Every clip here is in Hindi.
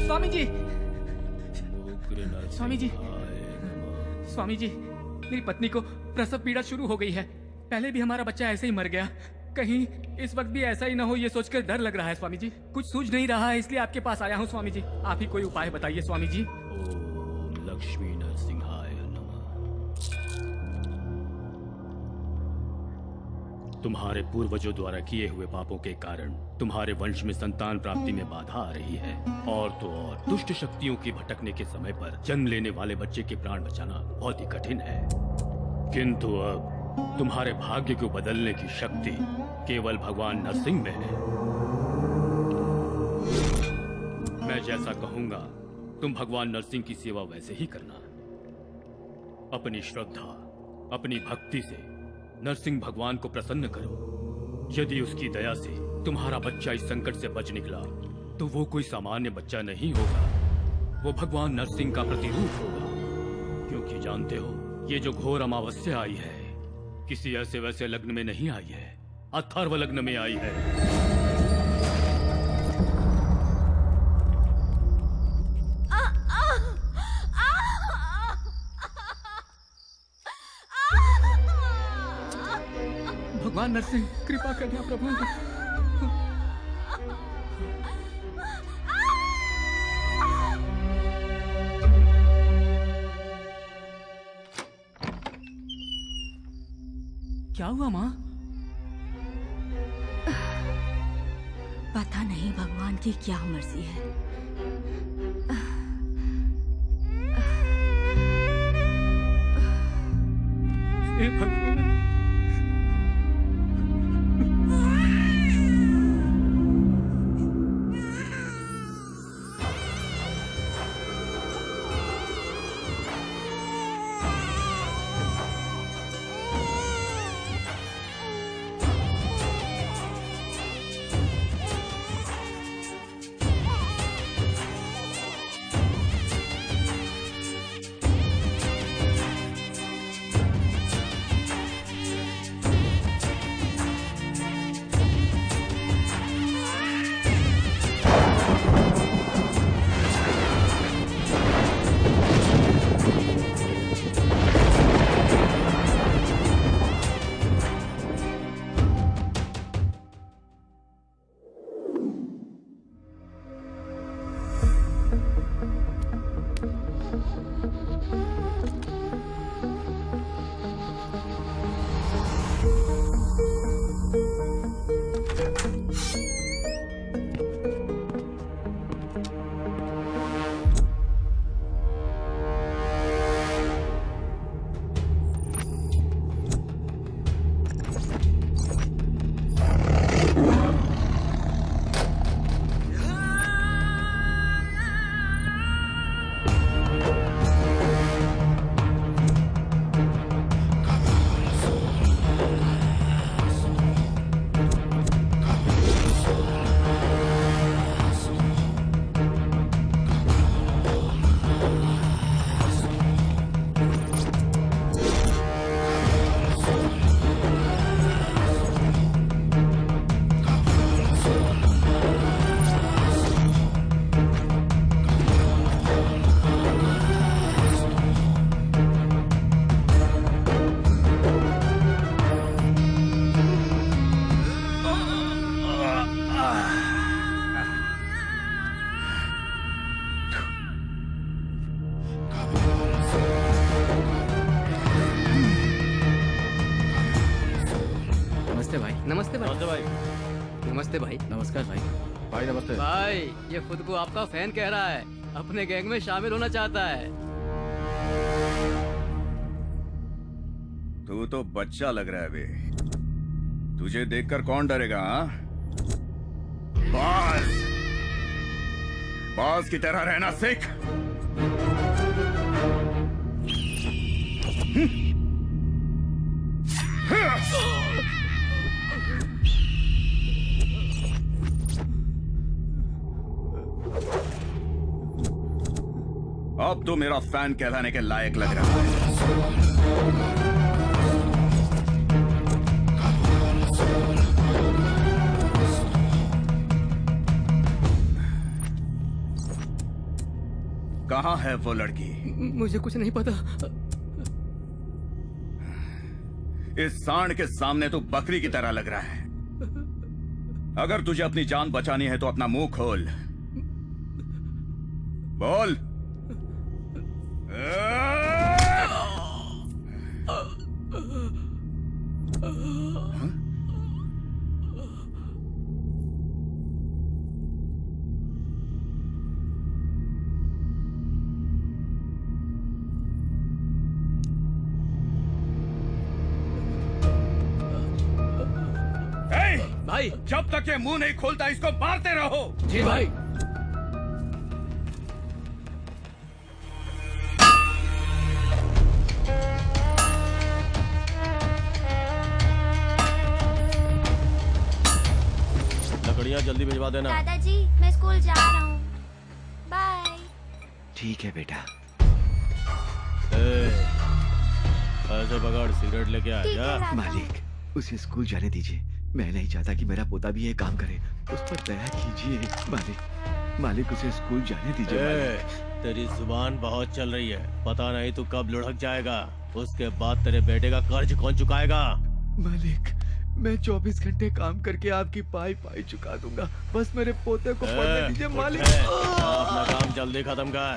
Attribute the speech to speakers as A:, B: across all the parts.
A: स्वामी जी, स्वामी जी, स्वामी जी, मेरी पत्नी को प्रसव पीड़ा शुरू हो गई है। पहले भी हमारा बच्चा ऐसे ही मर गया, कहीं इस वक्त भी ऐसा ही ना हो, ये सोचकर डर लग रहा है स्वामी जी। कुछ सूझ नहीं रहा है, इसलिए आपके पास आया हूँ स्वामी जी। आप ही कोई उपाय बताइए स्वामी जी।
B: ओम लक्ष्मी नरसिंहाय नमः। तुम्हारे पूर्वजों द्वारा किए हुए पापों के कारण तुम्हारे वंश में संतान प्राप्ति में बाधा आ रही है, और तो और दुष्ट शक्तियों के भटकने के समय पर जन्म लेने वाले बच्चे के प्राण बचाना बहुत ही कठिन है। किंतु अब तुम्हारे भाग्य को बदलने की शक्ति केवल भगवान नरसिंह में है। मैं जैसा कहूंगा तुम भगवान नरसिंह की सेवा वैसे ही करना। अपनी श्रद्धा, अपनी भक्ति से नरसिंह भगवान को प्रसन्न करो। यदि उसकी दया से तुम्हारा बच्चा इस संकट से बच निकला तो वो कोई सामान्य बच्चा नहीं होगा, वो भगवान नरसिंह का प्रतिरूप होगा। क्योंकि जानते हो, ये जो घोर अमावस्या आई है किसी ऐसे वैसे लग्न में नहीं आई है, अथर्व लग्न में आई है।
A: भगवान नरसिंह कृपा करना प्रभु। क्या हुआ माँ?
C: पता नहीं भगवान की क्या मर्जी है।
A: हे भगवान,
D: नमस्ते भाई।
E: नमस्ते भाई।
D: नमस्ते भाई।
E: नमस्कार भाई। भाई नमस्ते
D: भाई ये खुद को आपका फैन कह रहा है, अपने गैंग में शामिल होना चाहता है।
F: तू तो बच्चा लग रहा है बे। तुझे देखकर कौन डरेगा? हाँ, बाज बाज की तरह रहना सीख। अब तो मेरा फैन कहलाने के लायक लग रहा है। कहाँ है वो लड़की?
A: मुझे कुछ नहीं पता।
F: इस सांड के सामने तो बकरी की तरह लग रहा है। अगर तुझे अपनी जान बचानी है तो अपना मुंह खोल, बोल।
D: भाई
F: जब तक ये मुंह नहीं खोलता इसको मारते रहो।
D: जी भाई।
E: लकड़ियाँ जल्दी भिजवा देना।
G: दादाजी मैं स्कूल जा रहा हूँ, बाय।
H: ठीक है बेटा।
E: ऐसे पकड़, सिगरेट लेके आ
G: ठीक है,
E: जा।
G: दादा।
H: मालिक उसे स्कूल जाने दीजिए। मैं नहीं चाहता कि मेरा पोता भी ये काम करे। उस पर दया कीजिए मालिक। मालिक उसे स्कूल जाने दीजिए मालिक।
E: तेरी जुबान बहुत चल रही है, पता नहीं तू कब लुढ़क जाएगा। उसके बाद तेरे बेटे का कर्ज कौन चुकाएगा?
H: मालिक मैं 24 घंटे काम करके आपकी पाई पाई चुका दूंगा। बस मेरे पोते को पढ़ने दीजिए मालिक।
E: अपना काम जल्दी खत्म कर।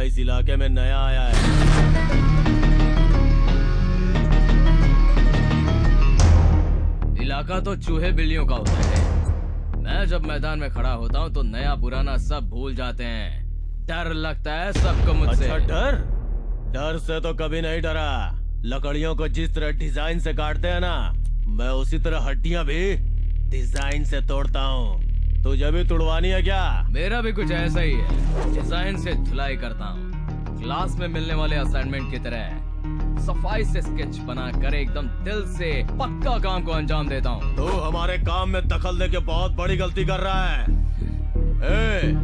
E: इस इलाके में नया आया है।
D: इलाका तो चूहे बिल्लियों का होता है। मैं जब मैदान में खड़ा होता हूँ तो नया पुराना सब भूल जाते हैं। डर लगता है सबको मुझसे।
E: अच्छा, डर से तो कभी नहीं डरा। लकड़ियों को जिस तरह डिजाइन से काटते हैं ना, मैं उसी तरह हड्डियां भी डिजाइन से तोड़ता हूँ। तुझे भी तुड़वानी है क्या?
D: मेरा भी कुछ ऐसा ही है, डिजाइन से धुलाई करता हूँ। क्लास में मिलने वाले असाइनमेंट की तरह सफाई से स्केच बना कर एकदम दिल से पक्का काम को अंजाम देता हूँ।
E: तू हमारे काम में दखल देके बहुत बड़ी गलती कर रहा है।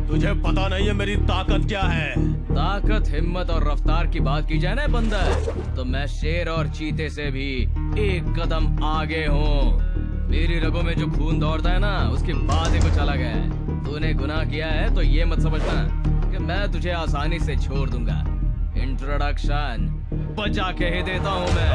E: तुझे पता नहीं है मेरी ताकत क्या है?
D: ताकत, हिम्मत और रफ्तार की बात की जाए ना बंदर, तो मैं शेर और चीते से भी एक कदम आगे हूँ। मेरी रगों में जो खून दौड़ता है ना, उसकी बात ही कुछ अलग है। तूने गुनाह किया है तो ये मत समझना कि मैं तुझे आसानी से छोड़ दूंगा। इंट्रोडक्शन बजा के ही देता हूँ मैं।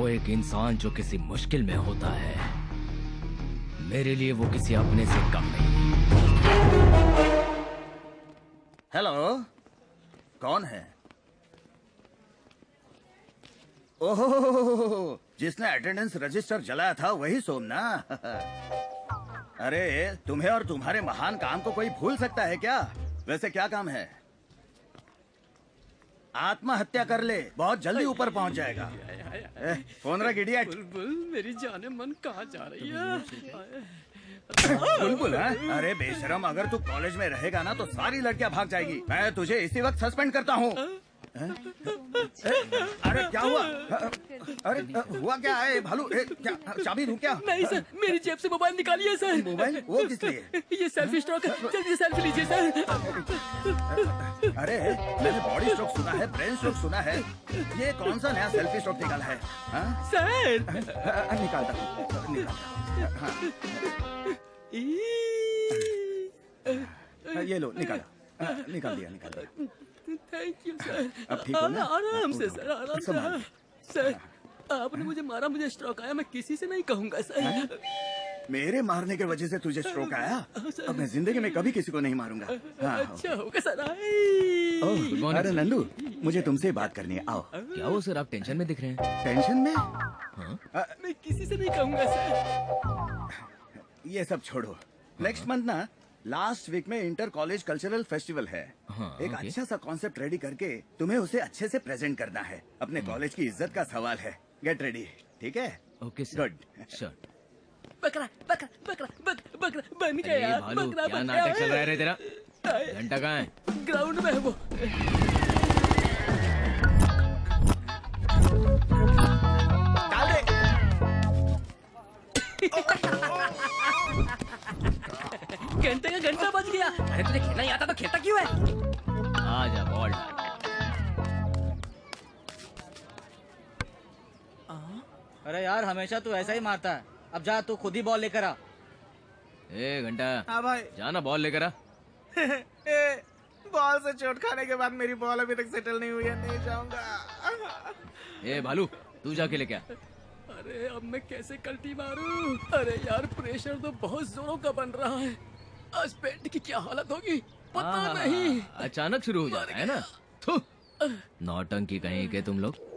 D: एक इंसान जो किसी मुश्किल में होता है, मेरे लिए वो किसी अपने से कम नहीं।
F: हेलो, कौन है? ओहो, जिसने अटेंडेंस रजिस्टर जलाया था वही सोम ना? अरे तुम्हें और तुम्हारे महान काम को कोई भूल सकता है क्या? वैसे क्या काम है? आत्महत्या कर ले, बहुत जल्दी ऊपर पहुंच जाएगा। फोन रख इडियट।
A: बुलबुल, मेरी जाने मन कहाँ जा रही है?
F: बुलबुल, अरे बेशरम, अगर तू कॉलेज में रहेगा ना तो सारी लड़कियां भाग जाएगी। मैं तुझे इसी वक्त सस्पेंड करता हूँ। अरे क्या हुआ? अरे हुआ क्या है भालू? क्या चाबी दूं क्या?
A: नहीं सर, मेरी जेब से मोबाइल निकालिए सर।
F: मोबाइल? वो किस लिए?
A: ये सेल्फी स्ट्रोक है, जल्दी सेल्फी लीजिए सर।
F: अरे मैंने बॉडी स्ट्रोक सुना है, ब्रेन स्ट्रोक सुना है, ये कौन सा नया सेल्फी स्ट्रोक निकाला है?
A: सर
F: निकालता हूँ। ये लो, निकाला, निकाल दिया।
A: Thank you sir.
F: अब ठीक हो ना?
A: आराम से सर, आराम से। सर आपने मुझे मारा, मुझे स्ट्रोक आया, मैं किसी से नहीं कहूँगा सर।
F: मेरे मारने की वजह से तुझे स्ट्रोक आया? अब मैं जिंदगी में कभी किसी को नहीं मारूंगा।
A: अच्छा होगा सर।
F: अरे नंदू, मुझे तुमसे बात करनी है, आओ।
D: क्या हो सर, आप टेंशन में दिख रहे हैं?
F: टेंशन में?
A: मैं किसी से नहीं कहूँगा सर।
F: ये सब छोड़ो। नेक्स्ट मंथ ना लास्ट वीक में इंटर कॉलेज कल्चरल फेस्टिवल है। एक अच्छा सा कॉन्सेप्ट रेडी करके तुम्हें उसे अच्छे से प्रेजेंट करना है। अपने कॉलेज की इज्जत का सवाल है। गेट रेडी, ठीक है?
D: Okay sir.
F: गुड।
D: श्योर।
A: बकरा बकरा बकरा बकरा बन गया।
D: भालू, क्या नाटक चल रहा है रे तेरा? घंटा कहाँ है?
A: ग्राउंड में है वो।
F: डाल दे।
A: घंटे का घंटा बज गया। अरे तुझे खेलना ही आता तो खेलता क्यों है?
D: आजा बॉल डाल।
I: अरे यार, हमेशा तू ऐसा ही मारता है। अब जा, तू खुद ही बॉल लेकर आ।
D: ए घंटा,
I: हाँ भाई।
D: जाना बॉल लेकर आ।
I: बॉल से चोट खाने के बाद मेरी बॉल अभी तक सेटल नहीं हुई है, नहीं जाऊंगा।
D: ए भालू, तू जाके लेके आ।
A: अरे अब मैं कैसे कल्टी मारूं? अरे यार, प्रेशर तो बहुत जोरों का बन रहा है। आज पेट की क्या हालत होगी पता नहीं।
D: अचानक शुरू हो जाता है ना। थू, नौटंकी कहीं के तुम लोग।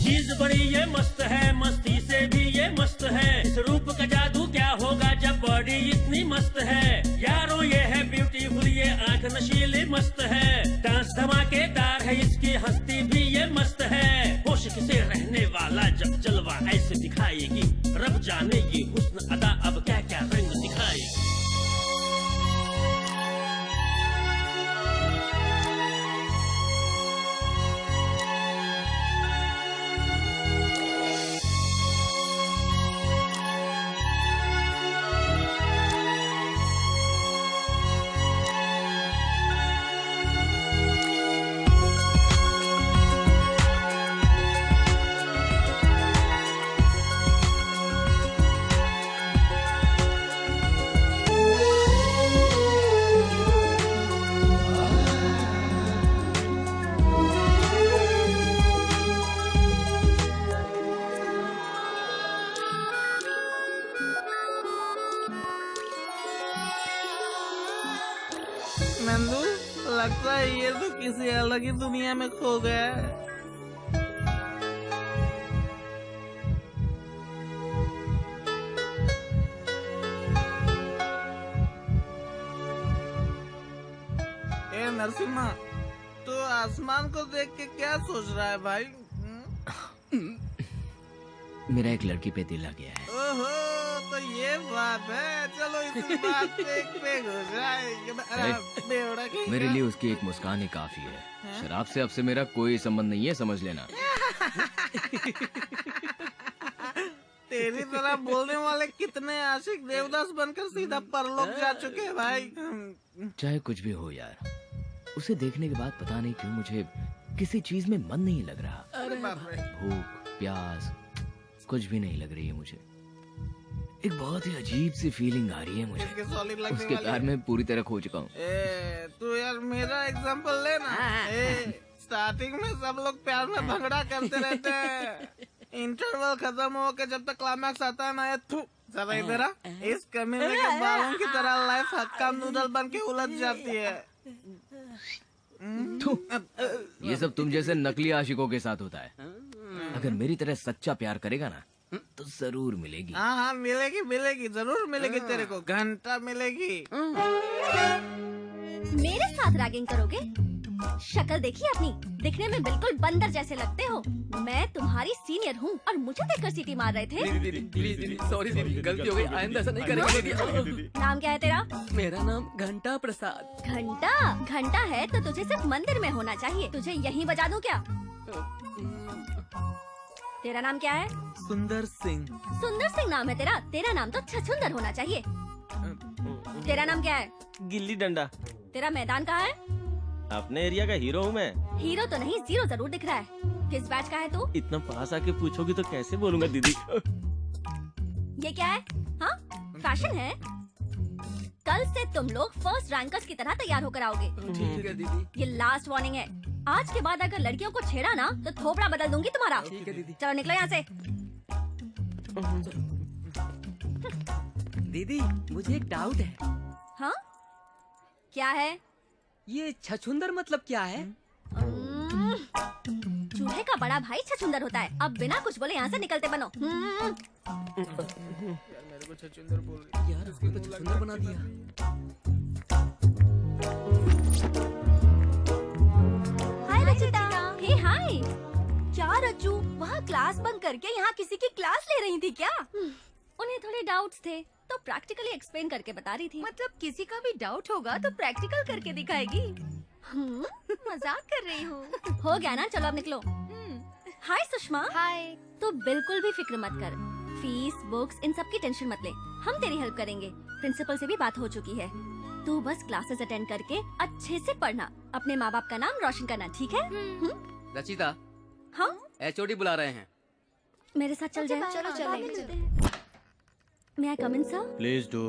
J: चीज बड़ी ये मस्त है, मस्ती से भी ये मस्त है। इस रूप का जादू क्या होगा जब बॉडी इतनी मस्त है। यारों ये है ब्यूटीफुल, ये आंख नशीली मस्त है। डांस धमाकेदार है, इसकी हस्ती भी ये मस्त है। होश से रहने वाला जब जलवा ऐसे दिखाएगी, रब जाने ये हुस्न अदा अब क्या क्या रंग दिखाएगी।
K: नंदू, लगता है ये तो किसी अलग ही दुनिया में खो गया है। ए नरसिम्हा, तो आसमान को देख के क्या सोच रहा है भाई?
D: मेरा एक लड़की पे दिल आ गया है।
K: ओहो, तो ये बात है। चलो इसी बात पे एक पेग हो जाए।
D: मेरे लिए उसकी एक मुस्कान ही काफी है। शराब से अब से मेरा कोई संबंध नहीं है, समझ लेना।
K: तेरी तरह बोलने वाले कितने आशिक देवदास बनकर सीधा परलोक जा चुके हैं भाई।
D: चाहे कुछ भी हो यार, उसे देखने के बाद पता नहीं क्यों मुझे किसी चीज में मन नहीं लग रहा।
K: अरे बाप रे।
D: भूख प्यास कुछ भी नहीं लग रही है मुझे। एक बहुत ही अजीब सी फीलिंग आ रही है मुझे। उसके प्यार में पूरी तरह खो चुका हूँ।
K: तू यार मेरा एग्जांपल ले ना। स्टार्टिंग में सब लोग प्यार में भंगड़ा करते रहते हैं। इंटरवल खत्म हो के जब तक क्लाइमैक्स आता है ना, ये जरा इधर आ। इस कमीने के बालों की तरह लाइफ हक्का नूडल बन के उलझ जाती है।
D: ये सब तुम जैसे नकली आशिकों के साथ होता है। अगर मेरी तरह सच्चा प्यार करेगा ना तो जरूर मिलेगी।
K: हाँ हाँ मिलेगी मिलेगी, जरूर मिलेगी तेरे को, घंटा मिलेगी।
L: मेरे साथ रैगिंग करोगे? शक्ल देखी अपनी, दिखने में बिल्कुल बंदर जैसे लगते हो। मैं तुम्हारी सीनियर हूँ और मुझे देखकर सीटी मार रहे थे।
A: दीदी प्लीज दीदी, सॉरी दीदी, गलती हो गई, आइंदा ऐसा नहीं करेंगे दीदी।
L: नाम क्या है तेरा?
A: मेरा नाम घंटा प्रसाद।
L: घंटा? घंटा है तो तुझे सिर्फ मंदिर में होना चाहिए। तुझे यहीं बजा दूं क्या? तेरा नाम क्या है?
K: सुंदर सिंह।
L: सुंदर सिंह नाम है तेरा? तेरा नाम तो छछुंदर होना चाहिए। तेरा नाम क्या है?
E: गिल्ली डंडा।
L: तेरा मैदान कहाँ है?
E: अपने एरिया का हीरो हूँ मैं।
L: हीरो तो नहीं, जीरो जरूर दिख रहा है। किस बैच का है तू?
E: इतना पास आके पूछोगी तो कैसे बोलूंगा दीदी।
L: ये क्या है? हाँ, फैशन है। कल से तुम लोग फर्स्ट रैंकर्स की तरह तैयार होकर आओगे।
A: ठीक है दीदी।
L: ये लास्ट वार्निंग है। आज के बाद अगर लड़कियों को छेड़ा ना तो थोपड़ा बदल दूंगी तुम्हारा।
A: ठीक है दीदी।
L: चलो निकलो यहाँ से।
A: दीदी मुझे एक डाउट है।
L: हाँ? क्या है?
A: ये छछुंदर मतलब क्या है?
L: चूल्हे का बड़ा भाई छछुंदर होता है। अब बिना कुछ बोले यहाँ से निकलते बनो।
K: मेरे को छछुंदर बोल रही
A: यार, उसको तो छछुंदर बना दिया।
L: हाय रचिता। हे हाय। क्या रज्जू, वहाँ क्लास बंक करके यहाँ किसी की क्लास ले रही थी क्या? उन्हें थोड़े डाउट्स थे तो प्रैक्टिकली एक्सप्लेन करके बता रही थी।
C: मतलब किसी का भी डाउट होगा तो प्रैक्टिकल करके दिखाएगी।
L: मजाक कर रही हूँ। हो गया ना, चलो अब निकलो। हाय सुषमा।
G: हाय।
L: तो बिल्कुल भी फिक्र मत कर। फीस, बुक्स, इन सब की टेंशन मत ले। हम तेरी हेल्प करेंगे। प्रिंसिपल से भी बात हो चुकी है। तू बस क्लासेस अटेंड करके अच्छे से पढ़ना। अपने माँ बाप का नाम रोशन करना, ठीक है?
A: रचिता।
L: हाँ?
A: HOD बुला रहे हैं।
L: मेरे साथ चल जाए।
G: चलो चलो।
L: May I come in, sir?
E: Please do.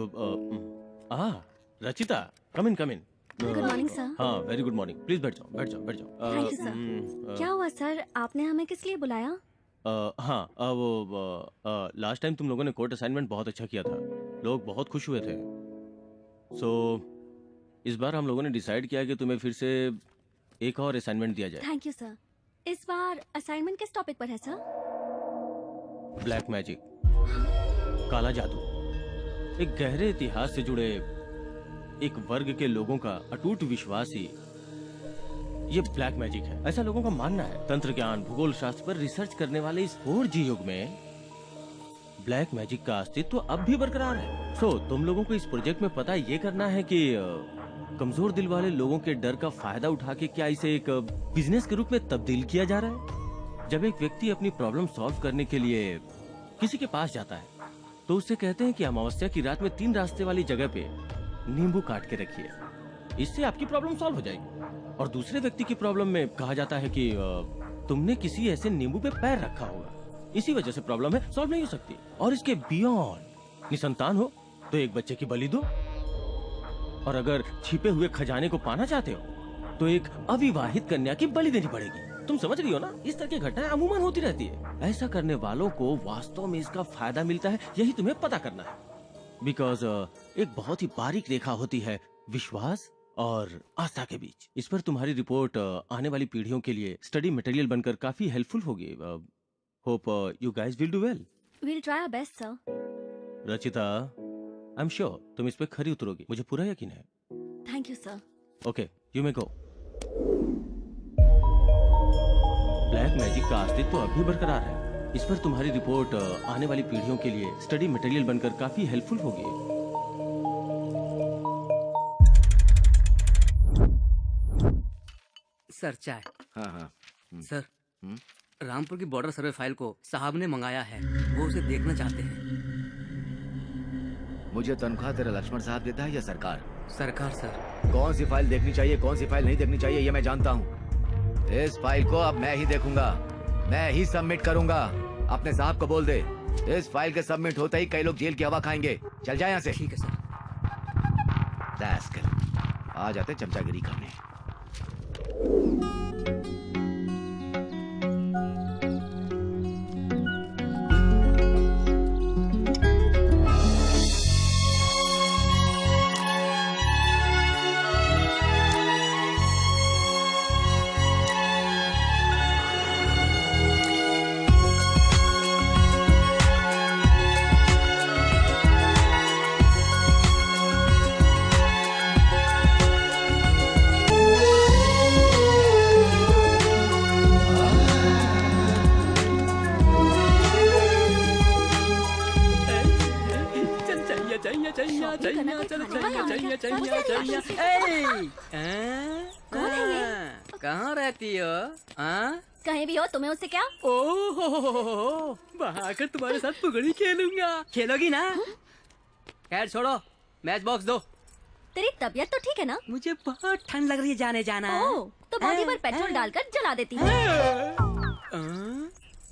E: Rachita, come in come in.
L: Good morning sir.
E: हाँ वेरी गुड मॉर्निंग। प्लीज बैठ जाओ बैठ जाओ बैठ जाओ।
L: Thank you sir. क्या हुआ सर, आपने हमें किस लिए बुलाया?
E: हाँ वो लास्ट टाइम तुम लोगों ने कोर्ट असाइनमेंट बहुत अच्छा किया था, लोग बहुत खुश हुए थे। सो इस बार हम लोगों ने डिसाइड किया कि तुम्हें फिर से एक और असाइनमेंट दिया जाए।
L: Thank you sir. इस बार असाइनमेंट किस टॉपिक पर है सर?
E: ब्लैक मैजिक, काला जादू। एक गहरे इतिहास से जुड़े एक वर्ग के लोगों का अटूट विश्वास ही ये ब्लैक मैजिक है, ऐसा लोगों का मानना है। तंत्र ज्ञान, भूगोल शास्त्र पर रिसर्च करने वाले इस 4G युग में ब्लैक मैजिक का अस्तित्व अब भी बरकरार है। सो तुम लोगों को इस प्रोजेक्ट में पता ये करना है कि कमजोर दिल वाले लोगों के डर का फायदा उठा के क्या इसे एक बिजनेस के रूप में तब्दील किया जा रहा है। जब एक व्यक्ति अपनी प्रॉब्लम सॉल्व करने के लिए किसी के पास जाता है तो उससे कहते हैं कि अमावस्या की रात में 3 रास्ते वाली जगह पे नींबू काट के रखिए, इससे आपकी प्रॉब्लम सॉल्व हो जाएगी। और दूसरे व्यक्ति की प्रॉब्लम में कहा जाता है कि तुमने किसी ऐसे नींबू पे पैर रखा होगा, इसी वजह से प्रॉब्लम है, सॉल्व नहीं हो सकती। और इसके बियॉन्ड निसंतान हो तो एक बच्चे की बलि दो, और अगर छिपे हुए खजाने को पाना चाहते हो तो एक अविवाहित कन्या की बलि देनी पड़ेगी। तुम समझ रही हो ना, इस तरह की घटनाएं अमूमन होती रहती है। ऐसा करने वालों को वास्तव में इसका फायदा मिलता है, यही तुम्हें पता करना है। बिकॉज एक बहुत ही बारीक रेखा होती है विश्वास और आस्था के बीच। इस पर तुम्हारी रिपोर्ट आने वाली पीढ़ियों के लिए स्टडी मटेरियल बनकर काफी हेल्पफुल होगी। Hope you guys will do well.
L: We'll try our best, sir.
E: Rachita, I am sure तुम इस पे खरी उतरोगी, मुझे पूरा यकीन है।
L: Thank you, sir.
E: Okay, you may go. Black magic का अस्तित्व तो अब भी बरकरार है। इस पर तुम्हारी रिपोर्ट आने वाली पीढ़ियों के लिए स्टडी मटेरियल बनकर काफी हेल्पफुल होगी।
M: सर चाय।
H: हाँ हाँ।
M: सर, रामपुर की बॉर्डर सर्वे फाइल को साहब ने मंगाया है, वो उसे देखना चाहते हैं।
H: मुझे तनख्वाह तेरा लक्ष्मण साहब देता है या सरकार?
M: सरकार सर।
H: कौन सी फाइल देखनी चाहिए, कौन सी फाइल नहीं देखनी चाहिए, ये मैं जानता हूँ। इस फाइल को अब मैं ही देखूंगा, मैं ही सबमिट करूंगा। अपने साहब को बोल दे, इस फाइल के सबमिट होते ही कई लोग जेल की हवा खाएंगे। चल जाए यहाँ से।
M: ठीक है सर।
H: आ जाते चमचागिरी करने।
M: कहाँ रहती हो?
L: कहीं भी हो, तुम्हें उससे क्या?
M: ओह, आकर तुम्हारे साथ पुगड़ी खेलूंगा। खेलोगी ना? खैर छोड़ो, मैच बॉक्स दो।
L: तेरी तबीयत तो ठीक है ना?
M: मुझे बहुत ठंड लग रही है, जाने जाना।
L: ओह, तो बॉडी पर पेट्रोल डालकर जला देती हूँ।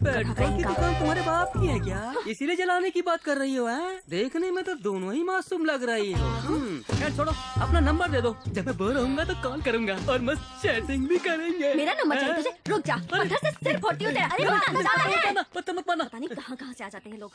M: पेट्रोल की दुकान तुम्हारे बाप की है क्या? इसीलिए जलाने की बात कर रही हो? देखने में तो दोनों ही मासूम लग रही हो। खैर छोड़ो, अपना नंबर दे दो, जब मैं बोर होऊंगा तो कॉल करूंगा और मस्त चैटिंग भी करेंगे।
L: मेरा नंबर चाहिए तुझे? रुक जा, पत्थर से सिर फोड़ती हूँ तेरा। अरे रुक जा,
M: पत्थर मत मारना।
L: पता नहीं कहाँ से आ जाते हैं लोग।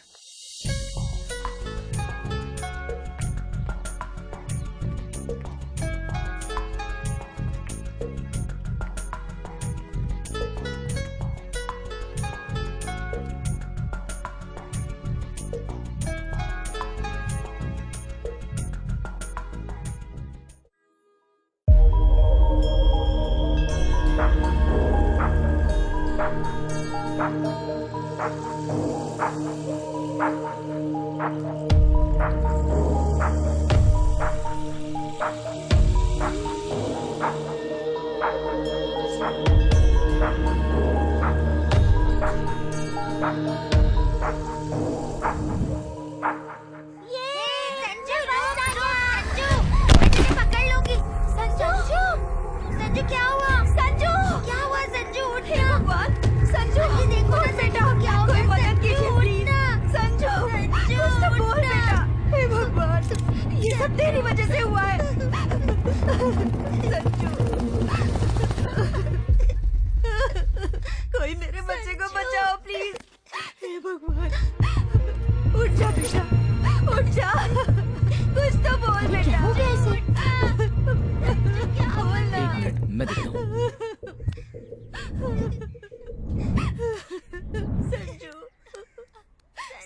C: तेरी वजह से हुआ है संजू। कोई मेरे बच्चे को बचाओ प्लीज। हे भगवान, उठ जा बेटा, उठ जा, कुछ तो बोल बेटा। क्या बोल ना?
D: एक मिनट, मैं देखता हूँ।
C: संजू,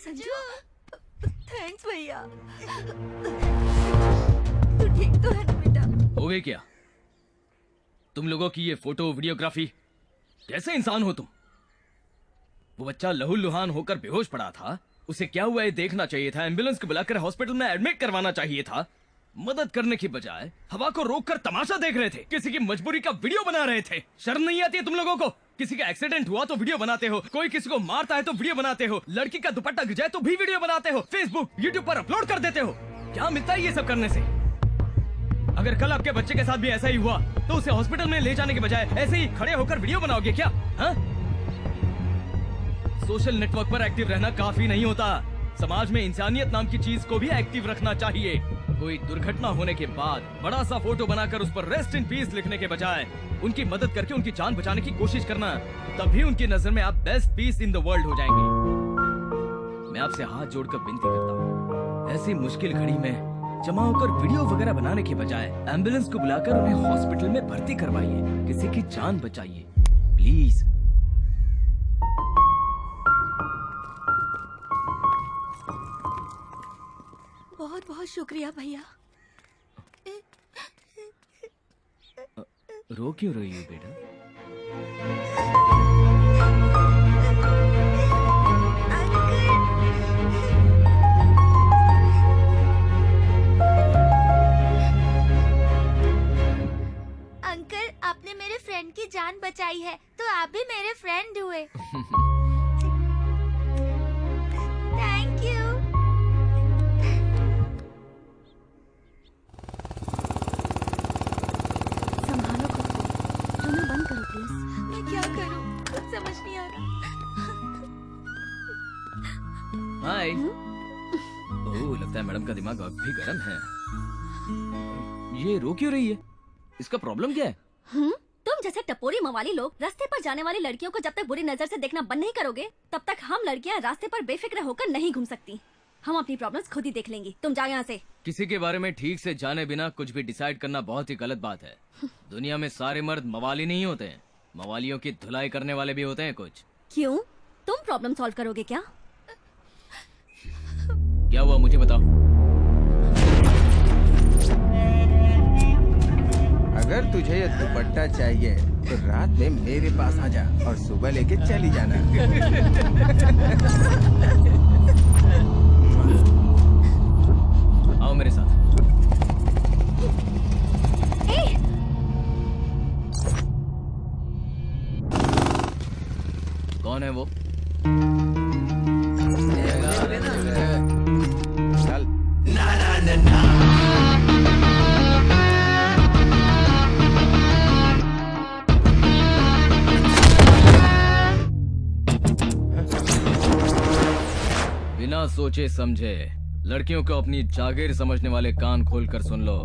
C: संजू, थैंक्स भैया। तू ठीक तो है ना बेटा?
D: हो गई क्या तुम लोगों की ये फोटो वीडियोग्राफी? कैसे इंसान हो तुम? वो बच्चा लहूलुहान होकर बेहोश पड़ा था, उसे क्या हुआ ये देखना चाहिए था, एम्बुलेंस को बुलाकर हॉस्पिटल में एडमिट करवाना चाहिए था। मदद करने की बजाय हवा को रोककर तमाशा देख रहे थे, किसी की मजबूरी का वीडियो बना रहे थे। शर्म नहीं आती है तुम लोगों को? किसी का एक्सीडेंट हुआ तो वीडियो बनाते हो, कोई किसी को मारता है तो वीडियो बनाते हो, लड़की का दुपट्टा गिर जाए तो भी वीडियो बनाते हो, फेसबुक यूट्यूब पर अपलोड कर देते हो। क्या मिलता है ये सब करने से? अगर कल आपके बच्चे के साथ भी ऐसा ही हुआ तो उसे हॉस्पिटल में ले जाने के बजाय ऐसे ही खड़े होकर वीडियो बनाओगे क्या? हाँ? सोशल नेटवर्क पर एक्टिव रहना काफी नहीं होता, समाज में इंसानियत नाम की चीज को भी एक्टिव रखना चाहिए। कोई दुर्घटना होने के बाद बड़ा सा फोटो बनाकर उस पर रेस्ट इन पीस लिखने के बजाय उनकी मदद करके उनकी जान बचाने की कोशिश करना, तभी उनकी नजर में आप best piece in the world हो जाएंगे। मैं आपसे हाथ जोड़कर विनती करता हूँ, ऐसी मुश्किल घड़ी में जमा होकर वीडियो वगैरह बनाने के बजाय एम्बुलेंस को बुलाकर उन्हें हॉस्पिटल में भर्ती करवाइए, किसी की जान बचाइए प्लीज।
C: बहुत बहुत शुक्रिया भैया।
D: रो क्यों रही हो बेटा?
G: अंकल, आपने मेरे फ्रेंड की जान बचाई है तो आप भी मेरे फ्रेंड हुए। Thank you.
L: संभालो खुद को, रोना बंद करो प्लीज।
C: मैं क्या करूं, कुछ समझ नहीं आ रहा।
D: हाय। ओह, लगता है मैडम का दिमाग अब भी गर्म है। ये रो क्यों रही है? इसका प्रॉब्लम क्या है?
L: तुम जैसे टपोरी मवाली लोग रास्ते पर जाने वाली लड़कियों को जब तक बुरी नजर से देखना बंद नहीं करोगे, तब तक हम लड़कियां रास्ते पर बेफिक्र होकर नहीं घूम सकती। हम अपनी प्रॉब्लम्स खुद ही देख लेंगी, तुम जाओ यहाँ से।
D: किसी के बारे में ठीक से जाने बिना कुछ भी डिसाइड करना बहुत ही गलत बात है। दुनिया में सारे मर्द मवाली नहीं होते हैं, मवालियों की धुलाई करने वाले भी होते हैं कुछ।
L: क्यों? तुम प्रॉब्लम सॉल्व करोगे क्या?
D: क्या हुआ मुझे बताओ।
K: अगर तुझे ये दुपट्टा चाहिए तो रात में मेरे पास आ जा और सुबह लेके चली जाना।
D: आओ मेरे साथ। कौन है वो?
K: चल।
D: बिना सोचे समझे लड़कियों को अपनी जागीर समझने वाले कान खोलकर सुन लो।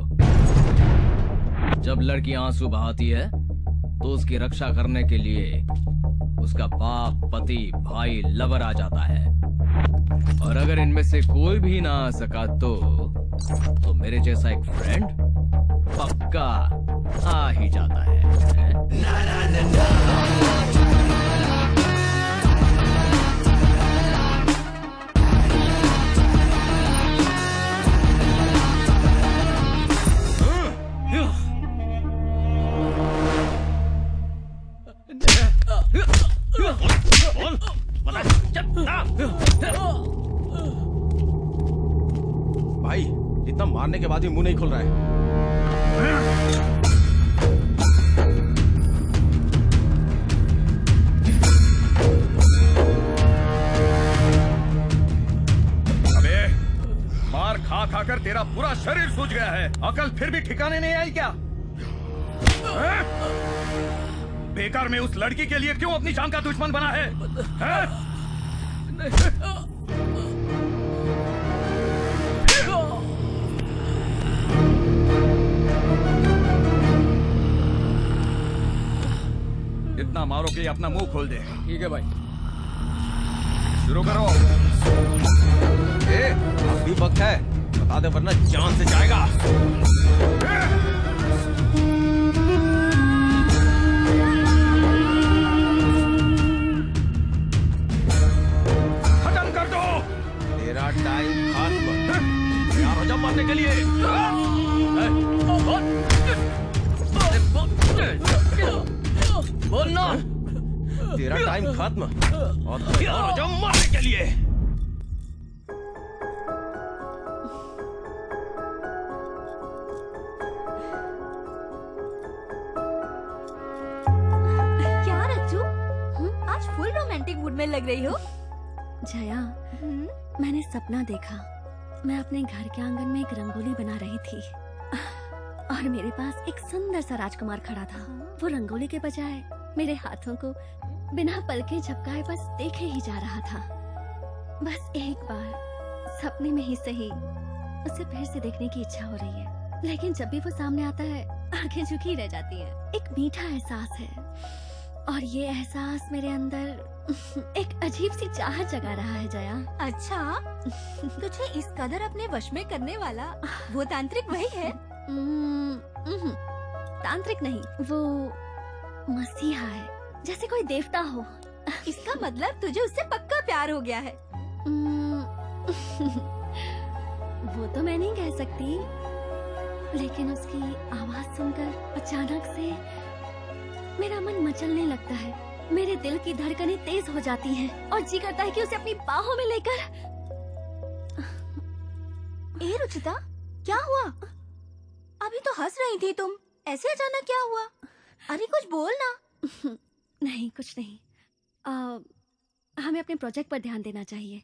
D: जब लड़की आंसू बहाती है तो उसकी रक्षा करने के लिए उसका बाप, पति, भाई, लवर आ जाता है। और अगर इनमें से कोई भी ना आ सका तो मेरे जैसा एक फ्रेंड पक्का आ ही जाता है।
E: भाई, इतना मारने के बाद भी मुंह नहीं खुल रहा है।
F: अबे, मार खा खा कर तेरा पूरा शरीर सूज गया है, अकल फिर भी ठिकाने नहीं आई क्या? हैं? बेकार में उस लड़की के लिए क्यों अपनी जान का दुश्मन बना है? हैं? इतना मारो कि अपना मुंह खोल दे।
D: ठीक है भाई,
F: शुरू करो।
E: अभी वक्त है, बता दे वरना जान से जाएगा।
F: खत्म कर दो।
E: तेरा टाइम खत्म। तैयार हो जा मारने के लिए।
D: बोलना।
E: तेरा टाइम खत्म और तैयार हो जा मारने के लिए।
C: क्या रज्जू, आज फुल रोमांटिक मूड में लग रही हो।
L: जया, मैंने सपना देखा। मैं अपने घर के आंगन में एक रंगोली बना रही थी और मेरे पास एक सुंदर सा राजकुमार खड़ा था। वो रंगोली के बजाय मेरे हाथों को बिना पलके झपकाए बस देखे ही जा रहा था। बस एक बार सपने में ही सही उसे फिर से देखने की इच्छा हो रही है, लेकिन जब भी वो सामने आता है आंखें झुकी रह जाती है। एक मीठा एहसास है और ये एहसास मेरे अंदर एक अजीब सी चाहत जगा रहा है जया।
C: अच्छा, तुझे इस कदर अपने वश में करने वाला वो तांत्रिक वही है?
L: तांत्रिक नहीं, वो मसीहा है, जैसे कोई देवता हो।
C: इसका मतलब तुझे उससे पक्का प्यार हो गया है।
L: वो तो मैं नहीं कह सकती, लेकिन उसकी आवाज सुनकर अचानक से मेरा मन मचलने लगता है, मेरे दिल की धड़कनें तेज हो जाती हैं और जी करता है कि उसे अपनी बाहों में लेकर।
C: ए रुचिता, क्या हुआ? अभी तो हंस रही थी तुम, ऐसे अचानक क्या हुआ? अरे कुछ बोल ना।
L: नहीं, कुछ नहीं। हमें अपने प्रोजेक्ट पर ध्यान देना चाहिए।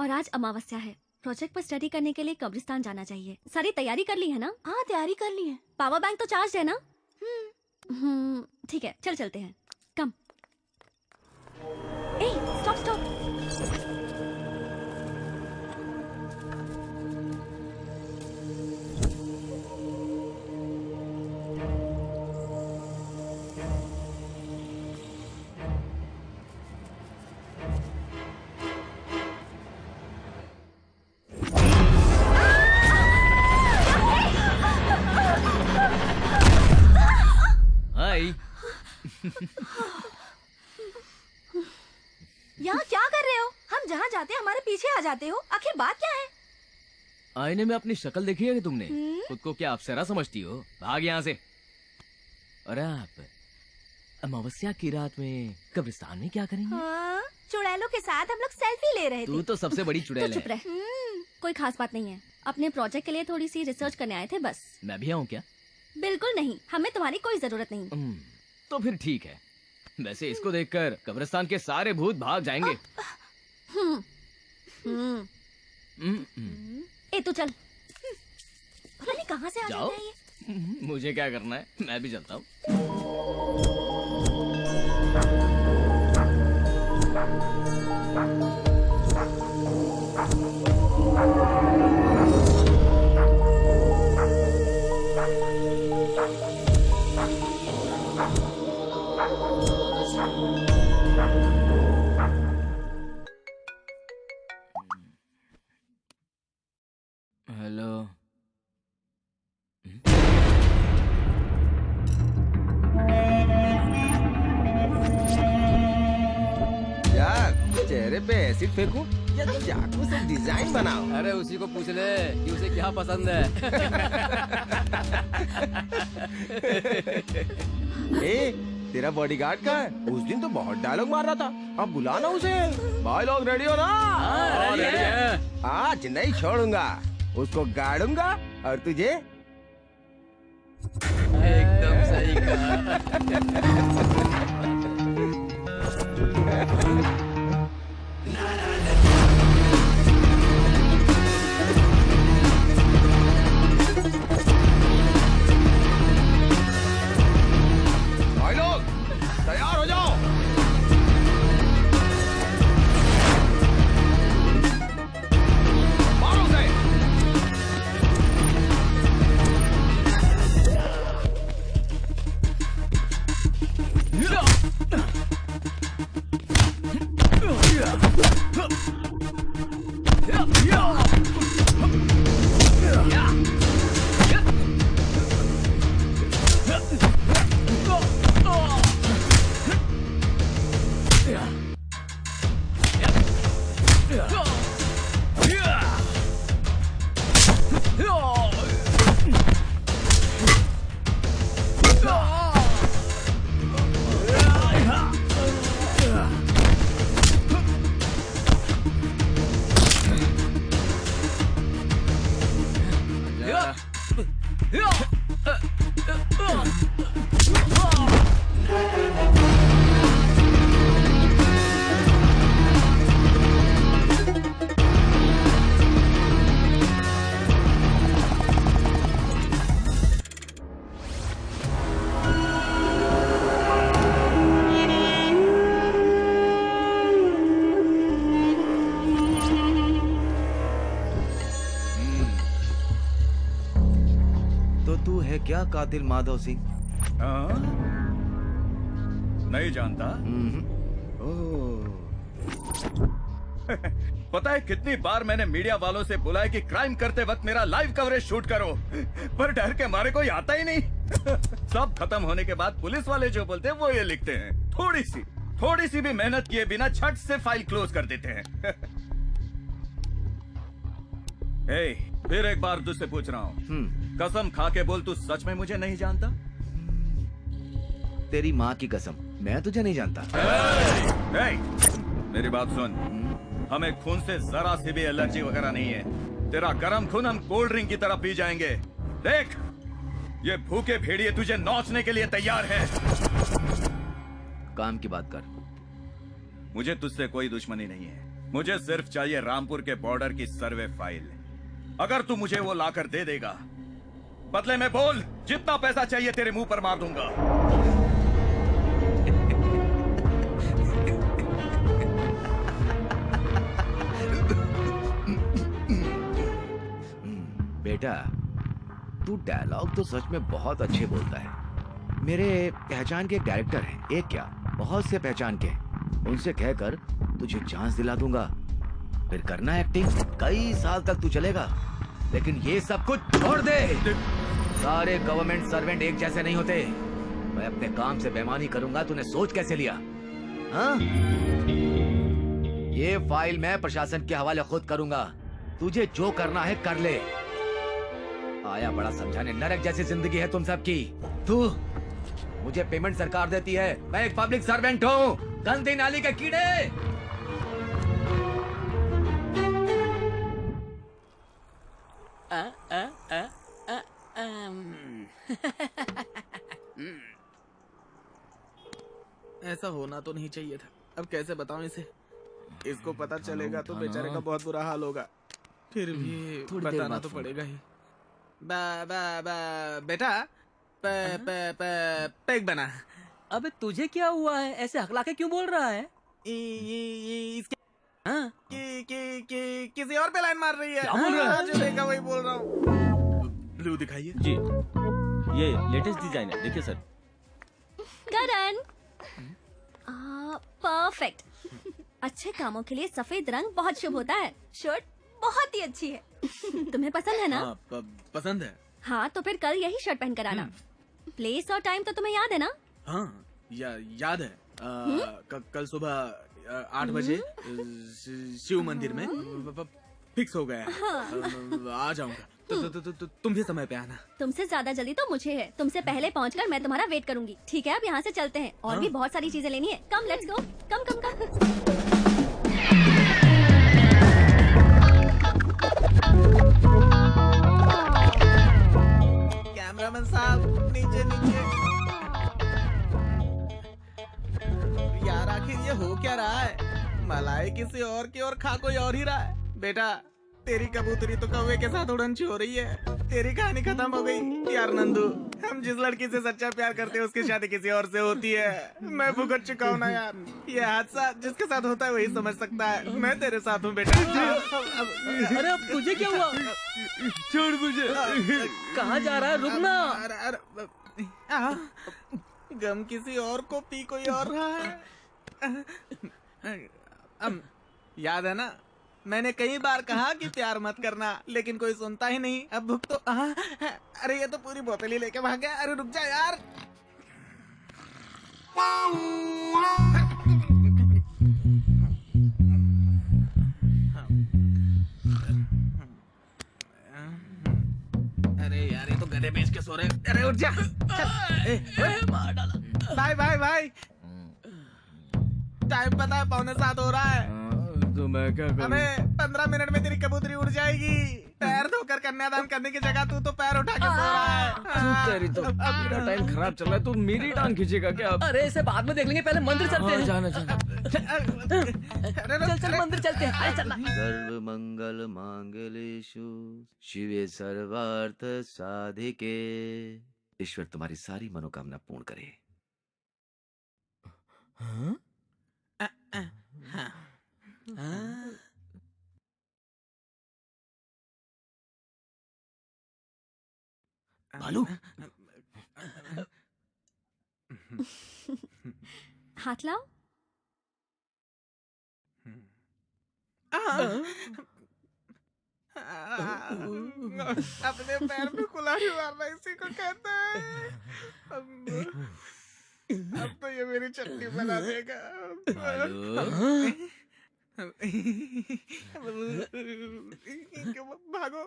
L: और आज अमावस्या है, प्रोजेक्ट पर स्टडी करने के लिए कब्रिस्तान जाना चाहिए। सारी तैयारी कर ली है ना?
C: हाँ, तैयारी कर ली है।
L: पावर बैंक तो चार्ज है ना? ठीक है, चल चलते हैं। कम। ए, स्टॉप स्टॉप।
C: यहाँ क्या कर रहे हो? हम जहाँ जाते हैं हमारे पीछे आ जाते हो, आखिर बात क्या है?
D: आईने में अपनी शक्ल देखी है कि तुमने? खुद को क्या अप्सरा समझती हो? भाग यहाँ से। और आप अमावस्या की रात में कब्रिस्तान में क्या करेंगे?
C: हाँ, चुड़ैलों के साथ हम लोग सेल्फी ले रहे थे।
D: तू तो सबसे बड़ी चुड़ैल
L: चुप रह। कोई खास बात नहीं है, अपने प्रोजेक्ट के लिए थोड़ी सी रिसर्च करने आए थे बस।
D: मैं भी आऊँ क्या?
L: बिल्कुल नहीं, हमें तुम्हारी कोई जरूरत नहीं।
D: तो फिर ठीक है। वैसे इसको देखकर कब्रिस्तान के सारे भूत भाग जाएंगे।
L: ए तू चल। पता नहीं कहाँ से आ
D: जाओ।
L: जाता है ये।
D: मुझे क्या करना है, मैं भी चलता हूँ। हेलो।
N: यार, चेहरे पे एसिड फेंकूं या चाकू से डिजाइन बनाओ?
M: अरे उसी को पूछ ले कि उसे क्या पसंद है।
N: ए, तेरा बॉडीगार्ड कहाँ है? उस दिन तो बहुत डायलॉग मार रहा था, अब बुला ना उसे। भाई लोग रेडी हो ना?
M: हाँ, रेडी है।
N: आज नहीं छोड़ूंगा, उसको गाड़ूंगा और तुझे
M: एकदम सही कहा।
N: भाई लोग तैयार हो जाओ। मारो उसे।
H: तो तू है क्या कातिल माधव सिंह?
F: नहीं जानता? ओह। पता है कितनी बार मैंने मीडिया वालों से बोला है कि क्राइम करते वक्त मेरा लाइव कवरेज शूट करो, पर डर के मारे कोई आता ही नहीं। सब खत्म होने के बाद पुलिस वाले जो बोलते हैं वो ये लिखते हैं। थोड़ी सी भी मेहनत किए बिना झट से फाइल क्लोज कर देते हैं। हे, फिर एक बार तुझसे पूछ रहा हूँ, कसम खा के बोल, तू सच में मुझे नहीं जानता?
H: तेरी माँ की कसम, मैं तुझे नहीं जानता।
F: मेरी बात सुन, हमें खून से जरा सी भी एलर्जी वगैरह नहीं है। तेरा गर्म खून हम कोल्ड ड्रिंक की तरह पी जाएंगे। देख, ये भूखे भेड़िए तुझे नोचने के लिए तैयार है।
H: काम की बात कर।
F: मुझे तुझसे कोई दुश्मनी नहीं है, मुझे सिर्फ चाहिए रामपुर के बॉर्डर की सर्वे फाइल। अगर तू मुझे वो लाकर दे देगा, बदले में बोल, जितना पैसा चाहिए तेरे मुंह पर मार दूंगा।
H: बेटा, तू डायलॉग तो सच में बहुत अच्छे बोलता है। मेरे पहचान के एक डायरेक्टर हैं, एक क्या बहुत से पहचान के। उनसे कहकर तुझे चांस दिला दूंगा, फिर करना एक्टिंग। कई साल तक तू चलेगा, लेकिन ये सब कुछ छोड़ दे। सारे गवर्नमेंट सर्वेंट एक जैसे नहीं होते। मैं अपने काम से बेईमानी करूंगा, तूने सोच कैसे लिया? हाँ? ये फाइल मैं प्रशासन के हवाले खुद करूंगा। तुझे जो करना है कर ले। आया बड़ा समझाने, नरक जैसी जिंदगी है तुम सबकी। तू, मुझे पेमेंट सरकार देती है, मैं एक पब्लिक सर्वेंट हूँ। गंदी नाली के कीड़े।
K: ऐसा होना तो नहीं चाहिए था। अब कैसे बताऊं इसे? इसको पता चलेगा तो बेचारे का बहुत बुरा हाल होगा। फिर भी बताना तो पड़ेगा ही। बेटा, पैक बना।
M: अबे तुझे क्या हुआ है? ऐसे हकला के क्यों बोल रहा है?
K: किसी और पे लाइन मार रही है।
M: क्या बोल रहा है?
K: जो देखा वही बोल रहा हूँ। ब्लू दिखाइए
N: जी, ये लेटेस्ट डिजाइन है, देखिए सर।
L: करण, परफेक्ट। अच्छे कामों के लिए सफेद रंग बहुत शुभ होता है। शर्ट बहुत ही अच्छी है। तुम्हें पसंद है ना?
K: पसंद है।
L: हाँ, तो फिर कल यही शर्ट पहन कर आना। प्लेस और टाइम तो तुम्हें याद है ना?
K: हाँ, याद है। कल सुबह 8 बजे शिव मंदिर में फिक्स हो गया है। आ जाऊंगा। तुम भी समय पे आना।
L: तुमसे ज्यादा जल्दी तो मुझे है। तुमसे पहले पहुंचकर मैं तुम्हारा वेट करूंगी। ठीक है, अब यहाँ से चलते हैं। और भी बहुत सारी चीजें लेनी है। कम, let's go. Come come come.
K: Cameraman साहब, नीचे नीचे। यार आखिर ये हो क्या रहा है? मलाई किसी और की और खा कोई और ही रहा है। बेटा, तेरी कबूतरी तो कौवे के साथ उड़न हो रही है। तेरी कहानी खत्म हो गई। यार नंदू, हम जिस लड़की से सच्चा प्यार करते हैं उसकी शादी किसी और से होती है। मैं भुगत चुका हूँ ना यार। ये हादसा जिसके साथ होता है वही समझ सकता है। मैं तेरे साथ हूँ बेटा।
M: अरे अब तुझे क्या हुआ?
N: छोड़ मुझे।
M: कहाँ जा रहा है? रुकना।
K: गम किसी और को पी कोई और रहा है। याद है ना, मैंने कई बार कहा कि प्यार मत करना, लेकिन कोई सुनता ही नहीं। अब भुक तो अरे ये तो पूरी बोतल ही लेके भाग गया। अरे रुक जा यार। अरे यार, ये तो गधे बेच के सो रहे। अरे उठ जा। भाई भाई भाई, टाइम पता है 6:45 हो रहा है।
N: तो मैं क्या करूं?
K: अबे 15 मिनट में तेरी कबूतरी उड़ जाएगी। पैर धोकर कन्यादान करने की जगह तू तो पैर उठा के सो रहा है।
N: तेरी तो मेरा टाइम खराब चल रहा है, तू मेरी टांग खींचेगा क्या?
M: अरे इसे बाद में देख लेंगे, पहले मंदिर चलते हैं।
N: जाना
M: चल मंदिर चलते हैं। अरे चल।
H: सर्व मंगल मांगलेषु शिवे सर्वार्थ साधिके। ईश्वर तुम्हारी सारी मनोकामना पूर्ण करे।
N: भालू,
L: हाथ लाओ।
K: अपने पैर पे कुल्हाड़ी मारना इसी को कहते हैं। अब तो ये मेरी चटनी बना देगा। भागो,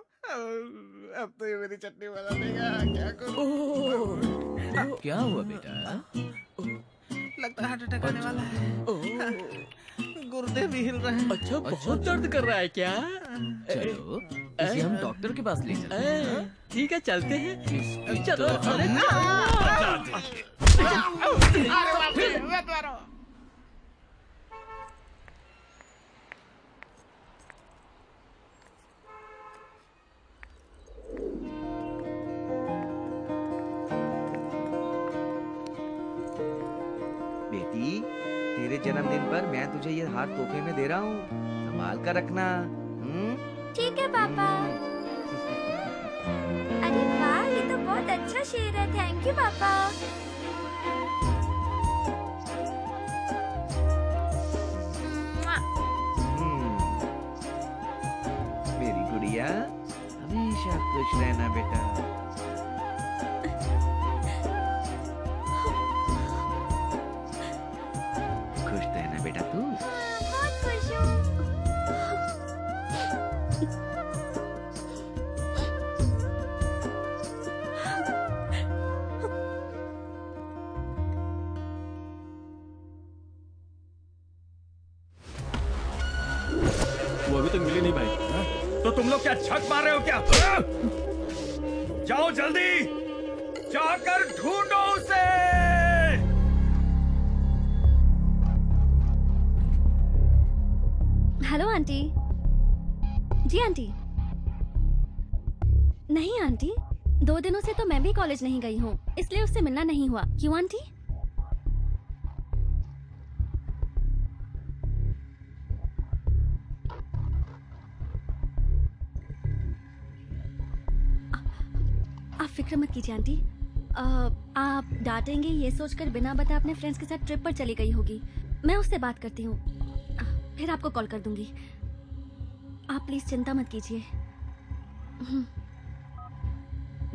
K: अब तो ये मेरी चटनी बना देगा। क्या करूं?
D: क्या हुआ बेटा?
K: लगता है हार्ट अटैक आने वाला है। गुर्दे भी हिल रहे हैं।
M: अच्छा, बहुत दर्द कर रहा है क्या?
D: चलो इसे हम डॉक्टर के पास ले चलते हैं।
M: ठीक है, चलते हैं। चलो।
K: अरे बाप रे, मत मारो।
H: बेटी, तेरे जन्मदिन पर मैं तुझे ये हार तोहफे में दे रहा हूँ, संभाल कर रखना।
G: ठीक है पापा। अरे वाह, ये तो बहुत अच्छा शेर है। थैंक यू पापा।
H: मेरी गुड़िया, हमेशा खुश रहना बेटा। खुश रहना बेटा तू।
G: बहुत खुश हूँ।
B: वो अभी तक मिली नहीं भाई। तो तुम लोग क्या छक मार रहे हो क्या? जाओ जल्दी, जाकर ढूंढो उसे।
L: Hello aunty. जी आंटी। नहीं आंटी, 2 दिनों से तो मैं भी कॉलेज नहीं गई हूँ, इसलिए उससे मिलना नहीं हुआ। क्यों आंटी? आप फिक्र मत कीजिए आंटी। आप डांटेंगे ये सोचकर बिना बताए अपने फ्रेंड्स के साथ ट्रिप पर चली गई होगी। मैं उससे बात करती हूँ, फिर आपको कॉल कर दूंगी। आप प्लीज चिंता मत कीजिए।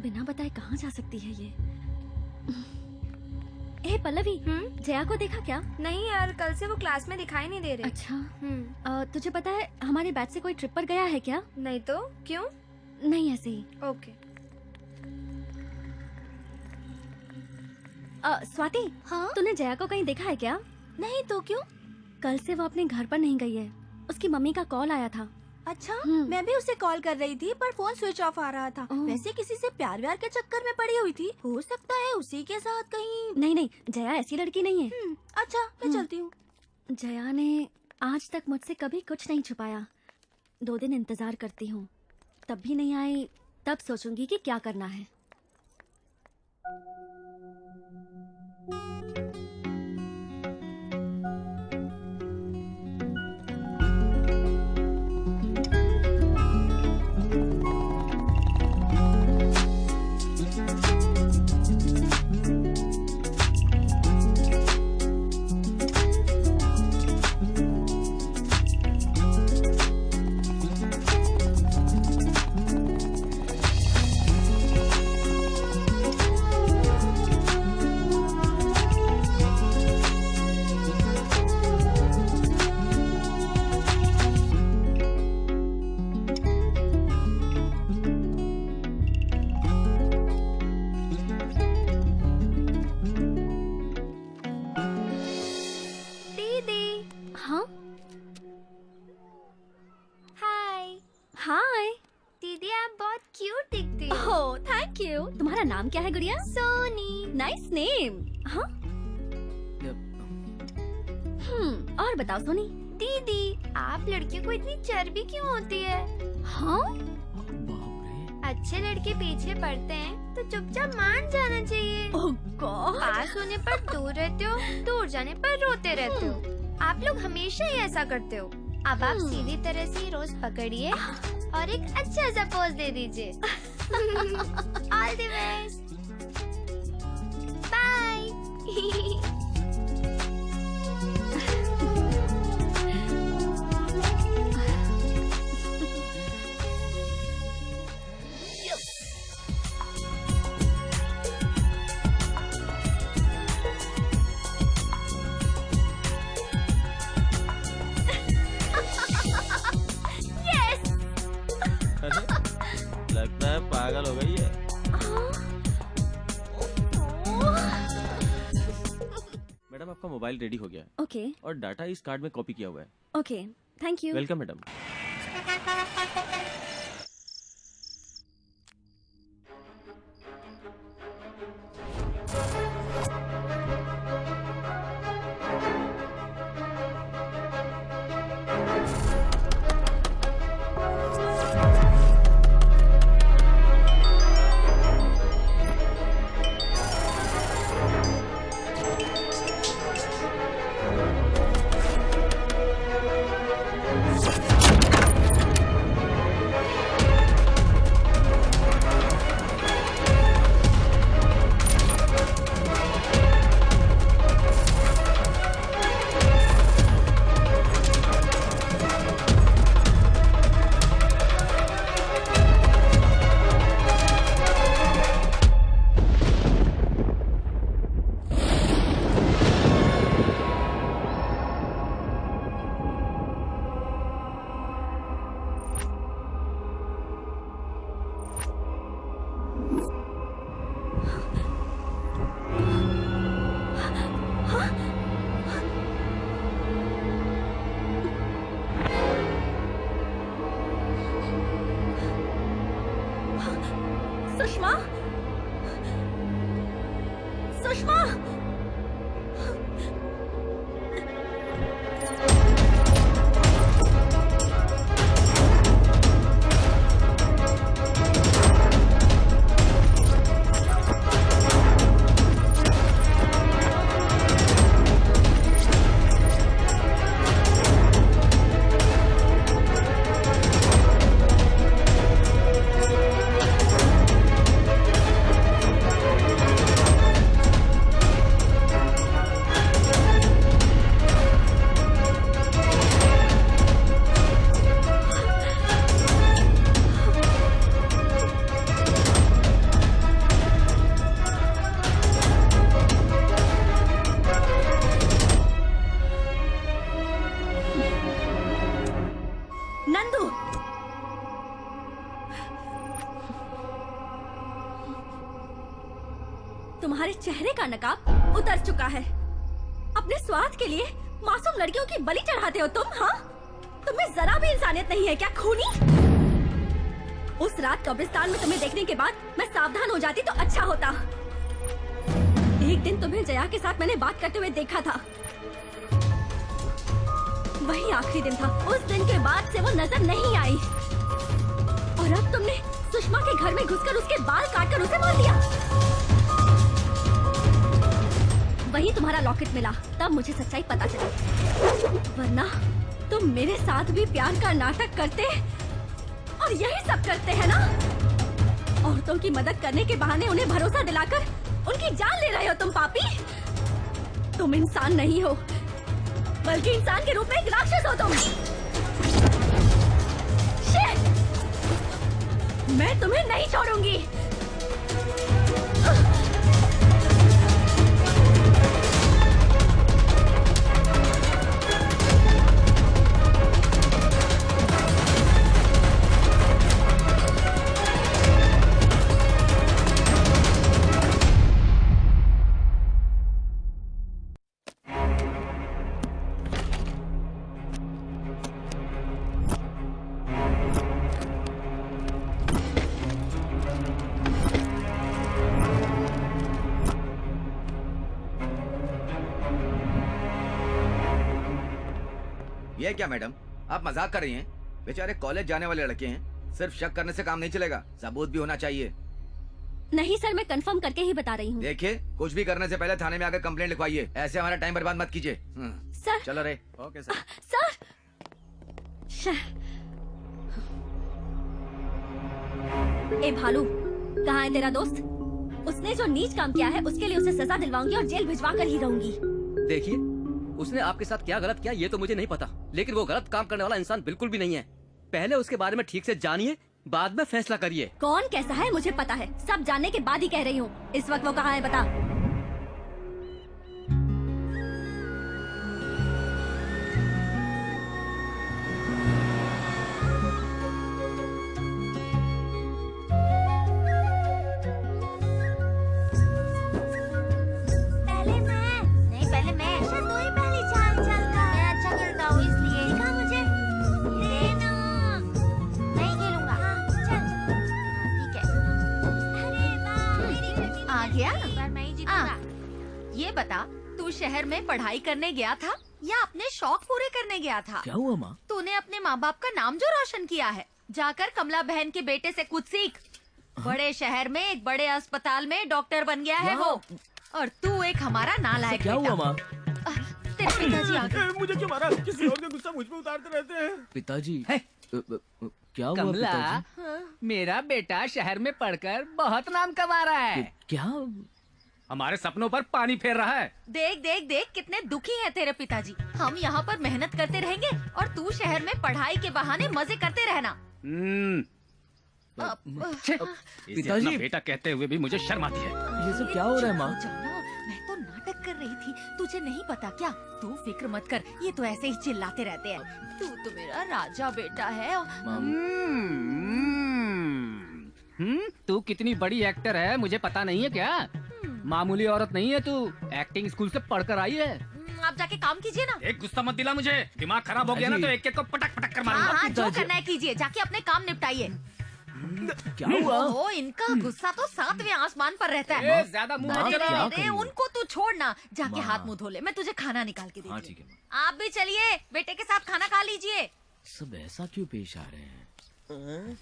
L: बिना बताए कहाँ जा सकती है ये? ए पल्लवी, जया को देखा क्या?
C: नहीं यार, कल से वो क्लास में दिखाई नहीं दे रहे।
L: अच्छा। तुझे पता है हमारे बैच से कोई ट्रिप पर गया है क्या?
C: नहीं तो क्यों?
L: नहीं, ऐसे ही।
C: ओके।
L: स्वाति, हाँ? तूने जया को कहीं देखा है क्या?
C: नहीं तो क्यों?
L: कल से वो अपने घर पर नहीं गई है। उसकी मम्मी का कॉल आया था।
C: अच्छा, मैं भी उसे कॉल कर रही थी पर फोन स्विच ऑफ आ रहा था। वैसे किसी से प्यार व्यार के चक्कर में पड़ी हुई थी, हो सकता है उसी के साथ कहीं।
L: नहीं, जया ऐसी लड़की नहीं है।
C: अच्छा, मैं चलती हूँ।
L: जया ने आज तक मुझसे कभी कुछ नहीं छुपाया। 2 दिन इंतजार करती हूँ, तब भी नहीं आई, तब सोचूंगी कि क्या करना है। तुम्हारा नाम क्या है गुड़िया?
G: सोनी।
L: Nice name. हाँ? और बताओ सोनी।
G: दीदी, आप लड़कियों को इतनी चर्बी क्यों होती है?
L: हाँ?
G: अच्छे लड़के पीछे पड़ते हैं तो चुपचाप मान जाना चाहिए।
L: ओह गॉड।
G: पास होने पर दूर रहते हो, दूर जाने पर रोते रहते हो। आप लोग हमेशा ही ऐसा करते हो। अब आप सीधी तरह से रोज पकड़िए और एक अच्छा सा पोज दे दीजिए। All the best. बाय।
N: लगता है पागल हो गई है। मैडम आपका मोबाइल रेडी हो गया है।
L: ओके
N: और डाटा इस कार्ड में कॉपी किया हुआ है।
L: Okay thank you.
N: Welcome madam.
L: Sushma Sushma Nandu तुम्हारे चेहरे का नकाब उतर चुका है। अपने स्वार्थ के लिए मासूम लड़कियों की बलि चढ़ाते हो तुम। हाँ, तुम्हें जरा भी इंसानियत नहीं है क्या खूनी? उस रात कब्रिस्तान में तुम्हें देखने के बाद मैं सावधान हो जाती तो अच्छा होता। एक दिन तुम्हें जया के साथ मैंने बात करते हुए देखा था। वही आखिरी दिन था। उस दिन के बाद से वो नजर नहीं आई। और अब तुमने सुषमा के घर में घुसकर उसके बाल काटकर उसे मार दिया। वही तुम्हारा लॉकेट मिला, तब मुझे सच्चाई पता चली। वरना तुम मेरे साथ भी प्यार का नाटक करते और यही सब करते हैं ना। औरतों की मदद करने के बहाने उन्हें भरोसा दिलाकर उनकी जान ले रहे हो तुम पापी। तुम इंसान नहीं हो, बल्कि इंसान के रूप में एक राक्षस हो तुम। शिट! मैं तुम्हें नहीं छोड़ूंगी।
H: ये क्या मैडम, आप मजाक कर रही हैं? बेचारे कॉलेज जाने वाले लड़के हैं। सिर्फ शक करने से काम नहीं चलेगा, सबूत भी होना चाहिए।
L: नहीं सर, मैं कंफर्म करके ही बता रही हूँ।
H: देखिए, कुछ भी करने से पहले थाने में आकर कंप्लेंट लिखवाइए। ऐसे हमारा टाइम बर्बाद मत कीजिए।
L: सर।
H: चलो रे। Okay sir.
L: सर। ए भालू, कहाँ है तेरा दोस्त? उसने जो नीच काम किया है उसके लिए उसे सजा दिलवाऊंगी और जेल भिजवा कर ही रहूंगी।
M: देखिए, उसने आपके साथ क्या गलत किया ये तो मुझे नहीं पता, लेकिन वो गलत काम करने वाला इंसान बिल्कुल भी नहीं है। पहले उसके बारे में ठीक से जानिए, बाद में फैसला करिए।
L: कौन कैसा है मुझे पता है, सब जानने के बाद ही कह रही हूँ। इस वक्त वो कहाँ है बता।
O: गया?
G: मैं ही जीतूंगा।
O: ये बता, तू शहर में पढ़ाई करने गया था या अपने शौक पूरे करने गया था?
D: क्या हुआ माँ?
O: तूने अपने माँ बाप का नाम जो रोशन किया है, जाकर कमला बहन के बेटे से कुछ सीख। बड़े शहर में एक बड़े अस्पताल में डॉक्टर बन गया है वो, और तू एक हमारा नालायक।
D: क्या हुआ माँ?
O: तेरे पिताजी आ गए।
E: मुझे क्यों मारा? किसी और का गुस्सा मुझ पे उतारते रहते हैं।
D: पिताजी क्या हुआ
A: कमला,
D: पिताजी?
A: मेरा बेटा शहर में पढ़कर बहुत नाम कमा रहा है।
D: क्या?
A: हमारे सपनों पर पानी फेर रहा है।
O: देख देख देख कितने दुखी हैं तेरे पिताजी। हम यहाँ पर मेहनत करते रहेंगे और तू शहर में पढ़ाई के बहाने मजे करते रहना।
A: पिताजी, बेटा कहते हुए भी मुझे शर्म आती है।
D: ये सब क्या हो रहा है माँ?
O: मैं तो नाटक कर रही थी, तुझे नहीं पता क्या? तू फिक्र मत कर, ये तो ऐसे ही चिल्लाते रहते हैं। तू तो मेरा राजा बेटा है।
A: तू कितनी बड़ी एक्टर है मुझे पता नहीं है क्या? मामूली औरत नहीं है तू, एक्टिंग स्कूल से पढ़कर आई है।
O: आप जाके काम कीजिए ना।
A: एक गुस्सा मत दिला मुझे, दिमाग खराब हो गया ना तो एक एक को पटक पटक कर मारूंगा।
O: हाँ, जो करना है कीजिए, जाके अपने काम निपटाइए।
D: क्या हुआ?
O: ओ, इनका गुस्सा तो 7वें आसमान पर रहता
A: ए,
O: है।
A: ज्यादा मुंह
O: अरे
A: मत चला।
O: रे, उनको तू छोड़ना, जाके हाथ मुंह धो ले, मैं तुझे खाना निकाल के देती हूँ। आप भी चलिए, बेटे के साथ खाना खा लीजिए।
D: सब ऐसा क्यों पेश आ रहे हैं?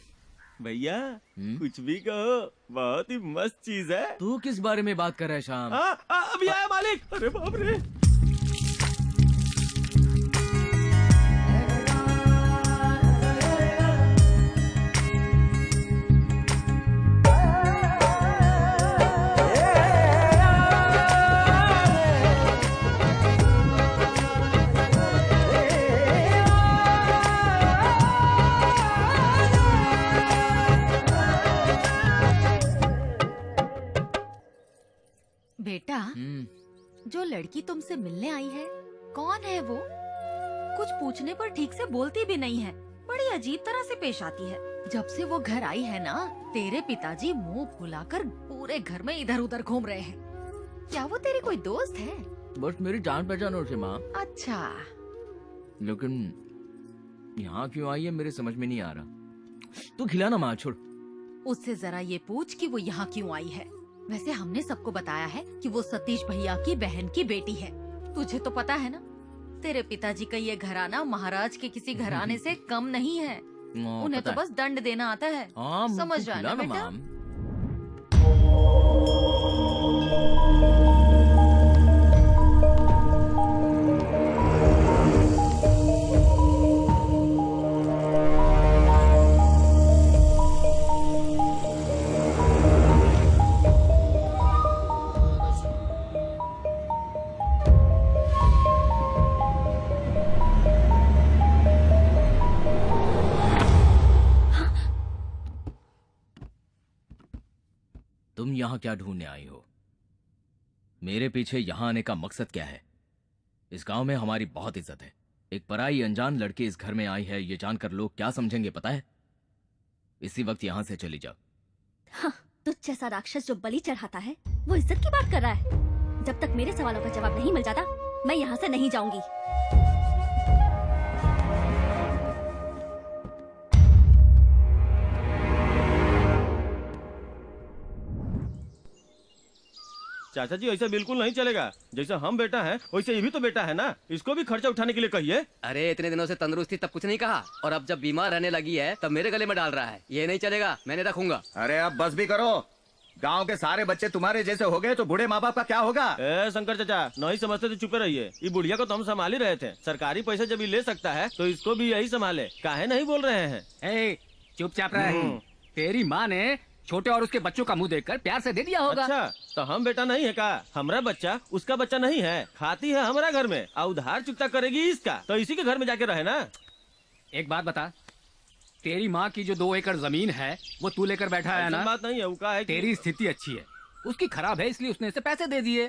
E: भैया कुछ भी कहो, बहुत ही मस्त चीज है।
D: तू किस बारे में बात कर रहा है शाम?
E: अभी आया मालिक। अरे बाप रे।
O: बेटा, जो लड़की तुमसे मिलने आई है, कौन है वो? कुछ पूछने पर ठीक से बोलती भी नहीं है, बड़ी अजीब तरह से पेश आती है। जब से वो घर आई है ना, तेरे पिताजी मुंह फुलाकर पूरे घर में इधर उधर घूम रहे हैं। क्या वो तेरी कोई दोस्त है?
D: बस मेरी जान पहचान और से माँ।
O: अच्छा,
D: लेकिन यहाँ क्यों आई है मेरे समझ में नहीं आ रहा। तू खिलाना माँ, छोड़।
O: उससे जरा ये पूछ कि वो यहाँ क्यों आई है। वैसे हमने सबको बताया है कि वो सतीश भैया की बहन की बेटी है। तुझे तो पता है ना, तेरे पिताजी का ये घराना महाराज के किसी घराने से कम नहीं है। उन्हें तो बस दंड देना आता है। समझ जाना बेटा।
D: तुम यहाँ क्या ढूंढने आई हो? मेरे पीछे यहाँ आने का मकसद क्या है? इस गांव में हमारी बहुत इज्जत है। एक पराई अनजान लड़की इस घर में आई है, ये जानकर लोग क्या समझेंगे पता है? इसी वक्त यहाँ से चली जाओ।
L: हाँ, तुझ जैसा राक्षस जो बलि चढ़ाता है वो इज्जत की बात कर रहा है। जब तक मेरे सवालों का जवाब नहीं मिल जाता, मैं यहाँ से नहीं जाऊंगी।
E: चाचा जी ऐसा बिल्कुल नहीं चलेगा। जैसे हम बेटा है वैसे ये भी तो बेटा है ना, इसको भी खर्चा उठाने के लिए कहिए।
P: अरे इतने दिनों से तंदुरुस्त थी तब कुछ नहीं कहा, और अब जब बीमार रहने लगी है तब मेरे गले में डाल रहा है। ये नहीं चलेगा, मैंने रखूंगा।
F: अरे अब बस भी करो। गांव के सारे बच्चे तुम्हारे जैसे हो गए तो बूढ़े माँ बाप का क्या होगा?
E: शंकर चाचा नहीं समझते तो चुपे रहिए। ये बुढ़िया को तो हम संभाल ही रहे थे। सरकारी पैसे जब ये ले सकता है तो इसको भी यही संभाले। काहे नहीं बोल रहे हैं?
A: चुपचाप रहे। तेरी माँ ने छोटे और उसके बच्चों का मुंह देखकर प्यार से दे दिया होगा।
E: अच्छा, तो हम बेटा नहीं है का? हमारा बच्चा उसका बच्चा नहीं है, खाती है हमारा घर में और उधार चुकता करेगी इसका, तो इसी के घर में जाके रहे ना।
A: एक बात बता, तेरी माँ की जो 2 एकड़ जमीन है वो तू लेकर बैठा है ना?
E: बात नहीं है, वो है
A: तेरी स्थिति अच्छी है, उसकी खराब है, इसलिए उसने इसे पैसे दे दिए।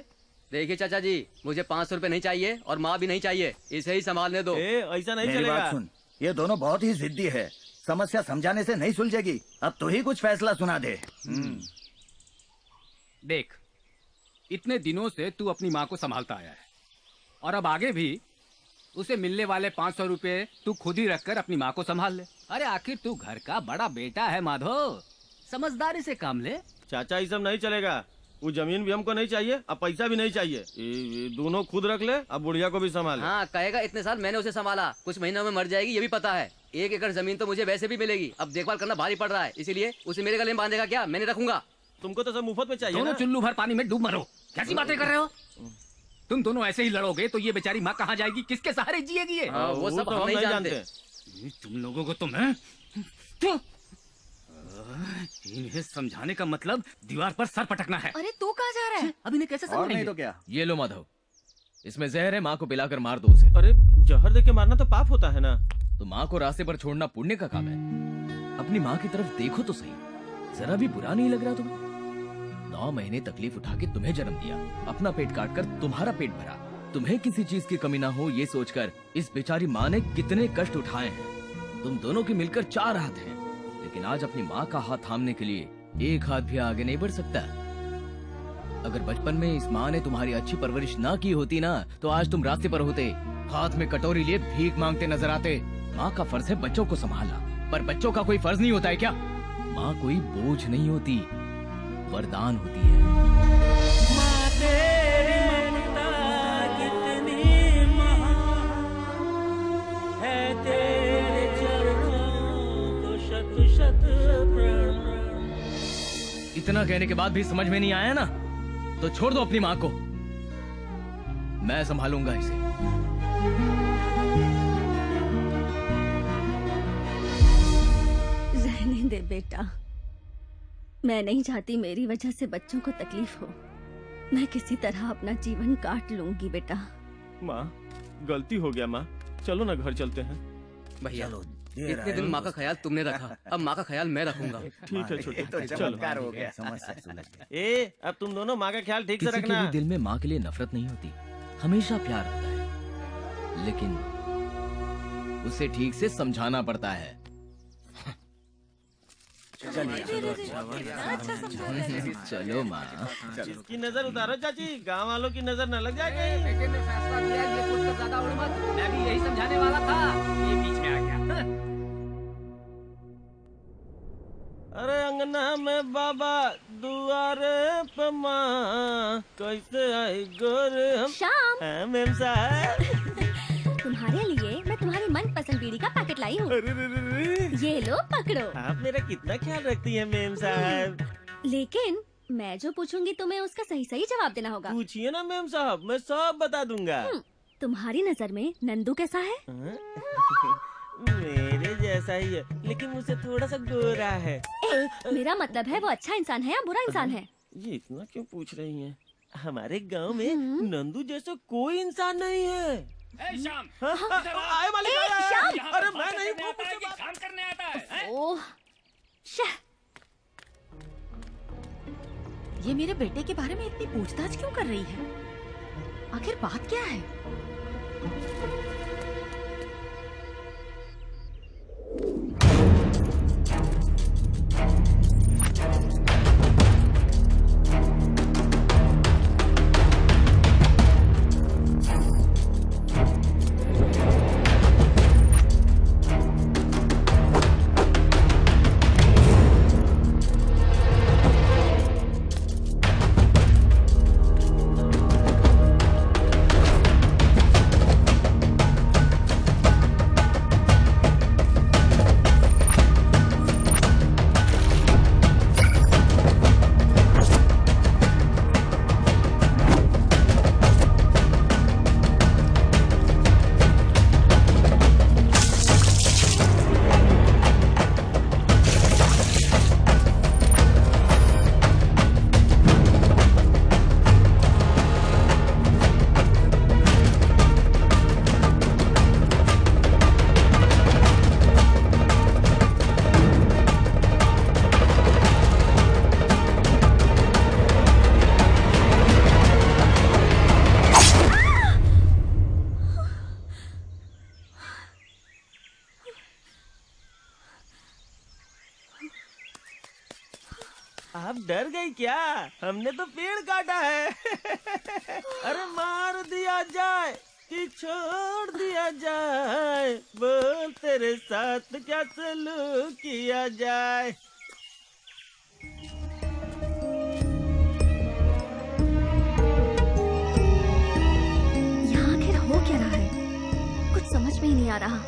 P: देखिए चाचा जी, मुझे 500 रुपए नहीं चाहिए और माँ भी नहीं चाहिए, इसे ही संभालने दो।
E: ऐसा नहीं
F: मेरी
E: चलेगा।
F: बात सुन, ये दोनों बहुत ही जिद्दी है, समस्या समझाने से नहीं सुलझेगी। अब तू ही कुछ फैसला सुना दे।
A: देख, इतने दिनों से तू अपनी माँ को संभालता आया है और अब आगे भी उसे मिलने वाले 500 रुपए तू खुद ही रखकर अपनी माँ को संभाल ले। अरे आखिर तू घर का बड़ा बेटा है माधव, समझदारी से काम ले।
E: चाचा ये सब नहीं चलेगा। वो जमीन भी हमको नहीं चाहिए, अब पैसा भी नहीं चाहिए। ये दोनों खुद रख ले, अब बुढ़िया को भी संभाल।
P: हाँ कहेगा इतने साल मैंने उसे संभाला, कुछ महीनों में मर जाएगी ये भी पता है। 1 एकड़ जमीन तो मुझे वैसे भी मिलेगी, अब देखभाल करना भारी पड़ रहा है, इसीलिए उसे मेरे गले में बांधेगा क्या, मैंने रखूंगा।
E: तुमको तो सब मुफ्त में चाहिए
A: दोनों
E: ना?
A: चुल्लू भर पानी में डूब मरो, कैसी बातें कर रहे हो? तुम दोनों ऐसे ही लड़ोगे तो ये बेचारी माँ कहाँ जाएगी, किसके सहारे जिएगी ये?
P: वो सब हम नहीं जानते।
A: तुम लोगों को तो मैं इन्हें समझाने का मतलब दीवार पर सर पटकना है।
O: अरे तू कहाँ जा रहा है?
A: अब इन्हें कैसे
F: और
A: समझाएंगे?
F: नहीं तो क्या?
D: ये लो माधव, इसमें जहर है, माँ को पिलाकर मार दो उसे।
E: अरे जहर देके मारना तो पाप होता है ना।
D: तो माँ को रास्ते पर छोड़ना पुण्य का काम है। अपनी माँ की तरफ देखो तो सही, जरा भी बुरा नहीं लग रहा तुम्हें? 9 महीने तकलीफ उठा के तुम्हें जन्म दिया, अपना पेट काट कर तुम्हारा पेट भरा, तुम्हें किसी चीज की कमी ना हो ये सोचकर इस बेचारी माँ ने कितने कष्ट उठाए हैं। तुम दोनों के मिलकर 4 हाथ हैं, लेकिन आज अपनी माँ का हाथ थामने के लिए 1 हाथ भी आगे नहीं बढ़ सकता। अगर बचपन में इस माँ ने तुम्हारी अच्छी परवरिश ना की होती ना, तो आज तुम रास्ते पर होते, हाथ में कटोरी लिए भीख मांगते नजर आते। माँ का फर्ज है बच्चों को संभालना, पर बच्चों का कोई फर्ज नहीं होता है क्या? माँ कोई बोझ नहीं होती, वरदान होती है।
J: माँ तेरी ममता कितनी महान है, तेरे चरणों को शत शत प्रणाम।
D: इतना कहने के बाद भी समझ में नहीं आया ना, तो छोड़ दो अपनी माँ को, मैं संभालूंगा इसे।
L: रहने दे बेटा, मैं नहीं चाहती मेरी वजह से बच्चों को तकलीफ हो। मैं किसी तरह अपना जीवन काट लूंगी बेटा।
E: माँ गलती हो गया माँ, चलो ना घर चलते हैं।
P: भैया इतने दिन माँ का ख्याल तुमने रखा, अब माँ का ख्याल मैं रखूंगा।
E: ठीक है छोटे,
F: तो चमत्कार हो गया। समस्या सुलझ गई।
E: ए अब तुम दोनों माँ का ख्याल ठीक से
D: किसी के
E: रखना।
D: भी दिल में माँ के लिए नफरत नहीं होती, हमेशा प्यार होता है, लेकिन उसे ठीक से समझाना पड़ता है। चलो माँ,
E: इसकी नजर उतारो चाची, गांव वालों की नजर न लग जाए।
A: बेटे ने फैसला लिया, ये सोचकर ज्यादा उड़ मत, मैं भी यही समझाने वाला था, ये बीच में आ गया।
E: अरे अंगना में बाबा दुआरे पे माँ, कैसे आई गोरे हम।
L: श्याम,
E: हाँ, मेम साहब
L: तुम्हारे लिए मैं तुम्हारी मनपसंद बीड़ी का पैकेट लाई हूँ। ये लो पकड़ो।
E: आप मेरा कितना ख्याल रखती हैं मेम साहब।
L: लेकिन मैं जो पूछूंगी तुम्हें उसका सही सही जवाब देना होगा।
E: पूछिए ना मेम साहब, मैं सब बता दूंगा।
L: तुम्हारी नजर में नंदू कैसा है?
E: मेरे जैसा ही है, लेकिन मुझसे थोड़ा सा गोरा है।
L: मेरा मतलब है वो अच्छा इंसान है या बुरा इंसान है?
E: ये इतना क्यों पूछ रही हैं? हमारे गांव में नंदू जैसा कोई इंसान नहीं है।
A: श्याम,
E: आए मालिक आए। अरे मैं नहीं, वो
A: मुझसे काम करने आता है।
L: ओह,
O: ये मेरे बेटे के बारे में इतनी पूछताछ क्यों कर रही है? आखिर बात क्या है?
E: आप डर गई क्या? हमने तो पेड़ काटा है। अरे मार दिया जाए कि छोड़ दिया जाए, बोल तेरे साथ क्या सलूक किया जाए।
L: नहीं आ रहा।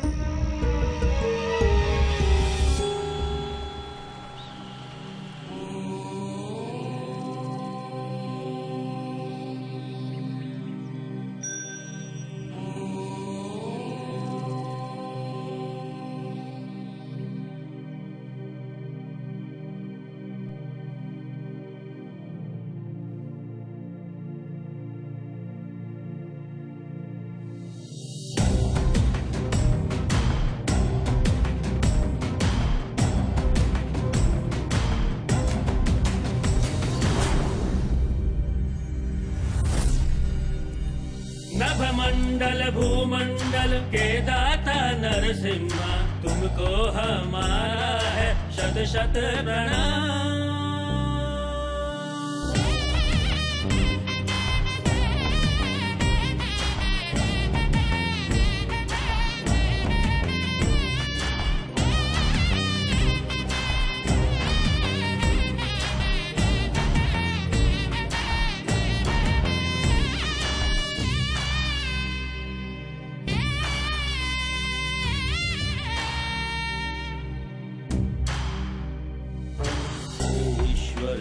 J: नभमंडल भूमंडल के दाता नरसिम्हा, तुमको हमारा है शत शत प्रणाम।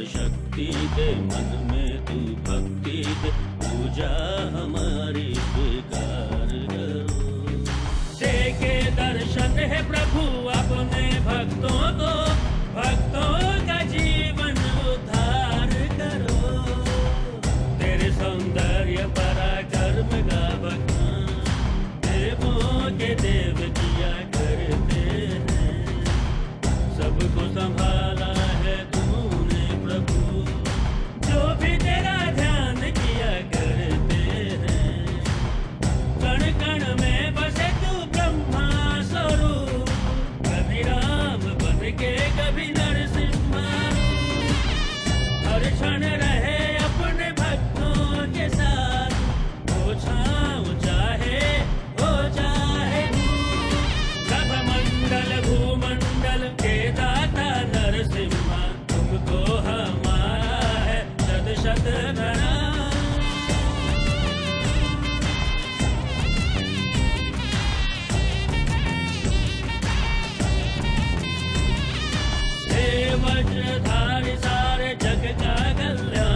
J: शक्ति दे मन में तू भक्ति दे, पूजा हमारी स्वीकार करो। दे के दर्शन है प्रभु अपने भक्तों को, भक्तों का जीवन उद्धार करो। तेरे सौंदर्य पराक्रम का बखान देवों के देव किया करते हैं। सबको संभाला है प्रभु, जो भी तेरा ध्यान किया करते हैं। कण कण में बसे तू ब्रह्मा स्वरूप, कभी राम बन के कभी नरसिम्हा। हर क्षण रहे अपने भक्तों के साथ, हो छाँव चाहे हो चाहे नभमंडल भूमंडल के दाता नरसिम्हा, तुमको हमारा है शत शत प्रणाम। हे वज्रधारी सारे जग का कल्याण,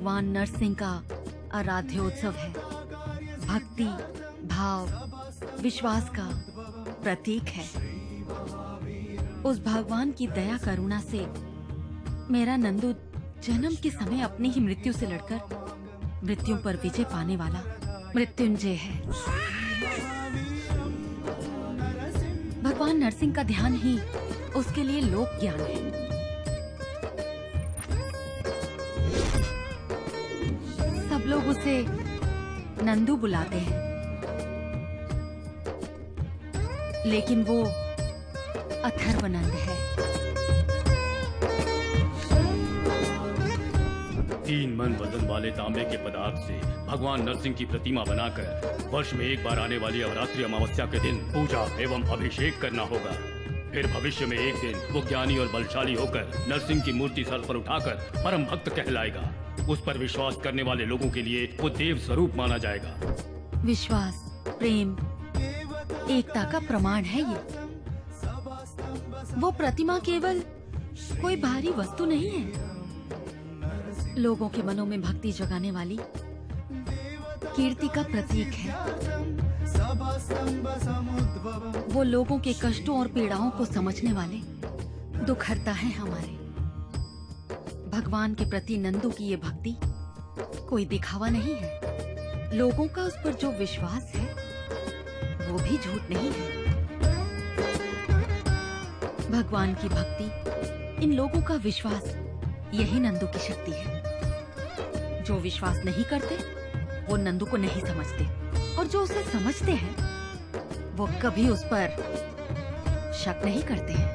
O: भगवान नरसिंह का आराध्योत्सव है। भक्ति, भाव, विश्वास का प्रतीक है। उस भगवान की दया करुणा से मेरा नंदू जन्म के समय अपनी ही मृत्यु से लड़कर मृत्यु पर विजय पाने वाला मृत्युंजय है। भगवान नरसिंह का ध्यान ही उसके लिए लोक ज्ञान है। सब लोग उसे नंदू बुलाते हैं, लेकिन वो अथर्वनंद है।
B: 3 मन वजन वाले तांबे के पदार्थ से भगवान नरसिंह की प्रतिमा बनाकर वर्ष में एक बार आने वाली अवरात्रि अमावस्या के दिन पूजा एवं अभिषेक करना होगा। फिर भविष्य में एक दिन वो ज्ञानी और बलशाली होकर नरसिंह की मूर्ति सर पर उठाकर परम भक्त कहलाएगा। उस पर विश्वास करने वाले लोगों के लिए वो देव स्वरूप माना जाएगा।
O: विश्वास, प्रेम, एकता का प्रमाण है ये। वो प्रतिमा केवल कोई बाहरी वस्तु नहीं है, लोगों के मनों में भक्ति जगाने वाली कीर्ति का प्रतीक है। वो लोगों के कष्टों और पीड़ाओं को समझने वाले दुखहर्ता है हमारे। भगवान के प्रति नंदू की ये भक्ति कोई दिखावा नहीं है। लोगों का उस पर जो विश्वास है वो भी झूठ नहीं है। भगवान की भक्ति, इन लोगों का विश्वास, यही नंदू की शक्ति है। जो विश्वास नहीं करते वो नंदू को नहीं समझते, और जो उसे समझते हैं वो कभी उस पर शक नहीं करते हैं।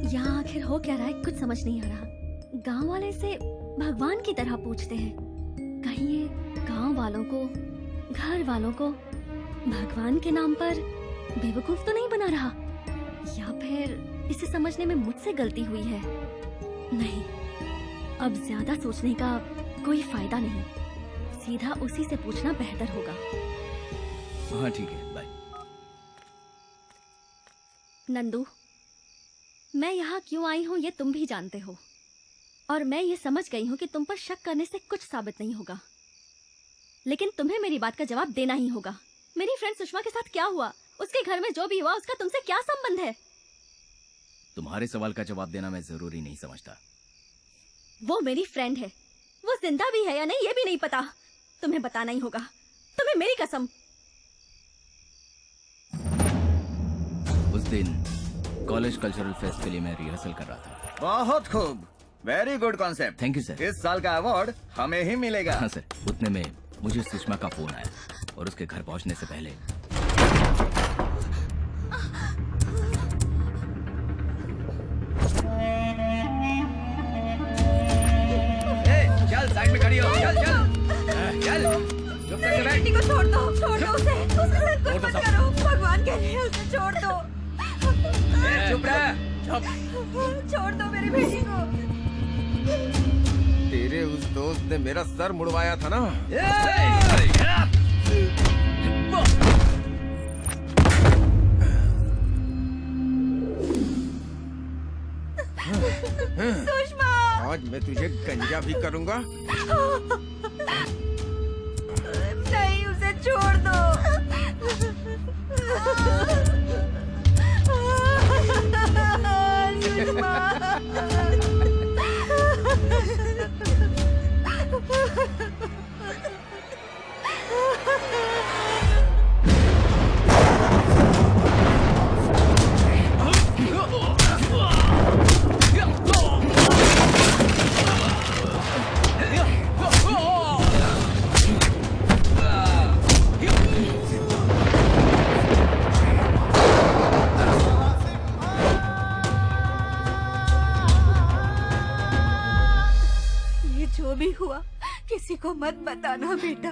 L: यहाँ आखिर हो क्या रहा है, कुछ समझ नहीं आ रहा। गांव वाले से भगवान की तरह पूछते हैं, कहीं ये गांव वालों को, घर वालों को भगवान के नाम पर बेवकूफ तो नहीं बना रहा, या फिर इसे समझने में मुझसे गलती हुई है। नहीं, अब ज्यादा सोचने का कोई फायदा नहीं, सीधा उसी से पूछना बेहतर होगा।
H: हाँ ठीक है, बाय।
L: नंदू, मैं यहाँ क्यों आई हूँ ये तुम भी जानते हो, और मैं ये समझ गई हूँ कि तुम पर शक करने से कुछ साबित नहीं होगा, लेकिन तुम्हें मेरी बात का जवाब देना ही होगा। मेरी फ्रेंड सुषमा के साथ क्या हुआ, उसके घर में जो भी हुआ, उसका तुमसे क्या संबंध है?
H: तुम्हारे सवाल का जवाब देना मैं जरूरी नहीं समझता।
L: वो मेरी फ्रेंड है, वो जिंदा भी है या नहीं ये भी नहीं पता, तुम्हें बताना ही होगा, तुम्हें मेरी कसम।
H: उस दिन कॉलेज कल्चरल फेस्ट के लिए मैं रिहर्सल कर रहा था।
F: बहुत खूब, very good concept.
H: Thank you sir.
F: इस साल का अवार्ड हमें ही मिलेगा।
H: हाँ सर। उतने में मुझे सुषमा का फोन आया, और उसके घर पहुंचने से पहले
P: चल साइड में खड़ी हो, चल चल चुप करके बैठ।
C: बेटी को छोड़ दो उसे कुछ मत करो, भगवान के लिए उसे छोड़ दो।
P: चुप रह, चुप।
C: छोड़ दो मेरी बेटी को।
N: तेरे उस दोस्त ने मेरा सर मुड़वाया था ना।
C: सुषमा,
N: आज मैं तुझे गंजा भी करूंगा।
C: नहीं, उसे छोड़ दो। जो भी हुआ किसी को मत बताना बेटा।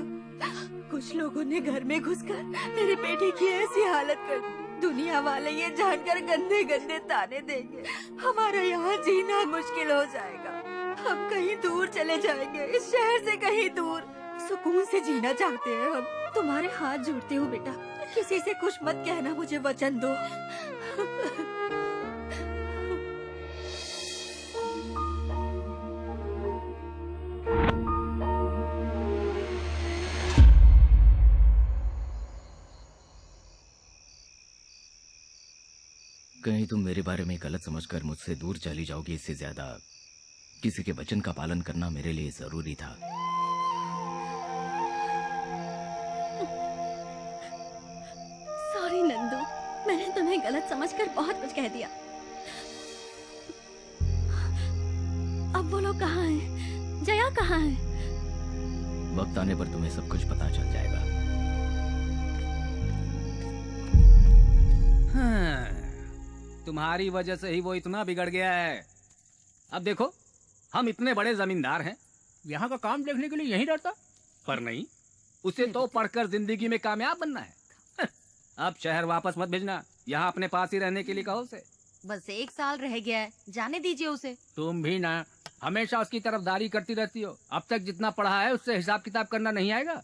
C: कुछ लोगों ने घर में घुसकर मेरी बेटी की ऐसी हालत कर दी, दुनिया वाले ये जानकर गंदे गंदे ताने देंगे, हमारा यहाँ जीना मुश्किल हो जाएगा। हम कहीं दूर चले जाएंगे, इस शहर से कहीं दूर। सुकून से जीना चाहते हैं हम। तुम्हारे हाथ जोड़ते हो बेटा, किसी से कुछ मत कहना, मुझे वचन दो।
D: कहीं तुम मेरे बारे में गलत समझकर मुझसे दूर चली जाओगी, इससे ज्यादा किसी के वचन का पालन करना मेरे लिए जरूरी था।
L: सॉरी नंदू, मैंने तुम्हें गलत समझकर बहुत कुछ कह दिया। अब वो लोग कहाँ हैं? जया कहाँ है?
D: वक्त आने पर तुम्हें सब कुछ पता चल जाएगा।
M: हाँ, तुम्हारी वजह से ही वो इतना बिगड़ गया है। अब देखो, हम इतने बड़े जमींदार हैं, यहाँ का काम देखने के लिए यहीं रहता, पर नहीं, उसे तो पढ़कर जिंदगी में कामयाब बनना है। अब शहर वापस मत भेजना, यहाँ अपने पास ही रहने के लिए कहो उसे।
O: बस 1 साल रह गया है, जाने दीजिए उसे।
M: तुम भी ना हमेशा उसकी तरफदारी करती रहती हो। अब तक जितना पढ़ा है उससे हिसाब किताब करना नहीं आएगा।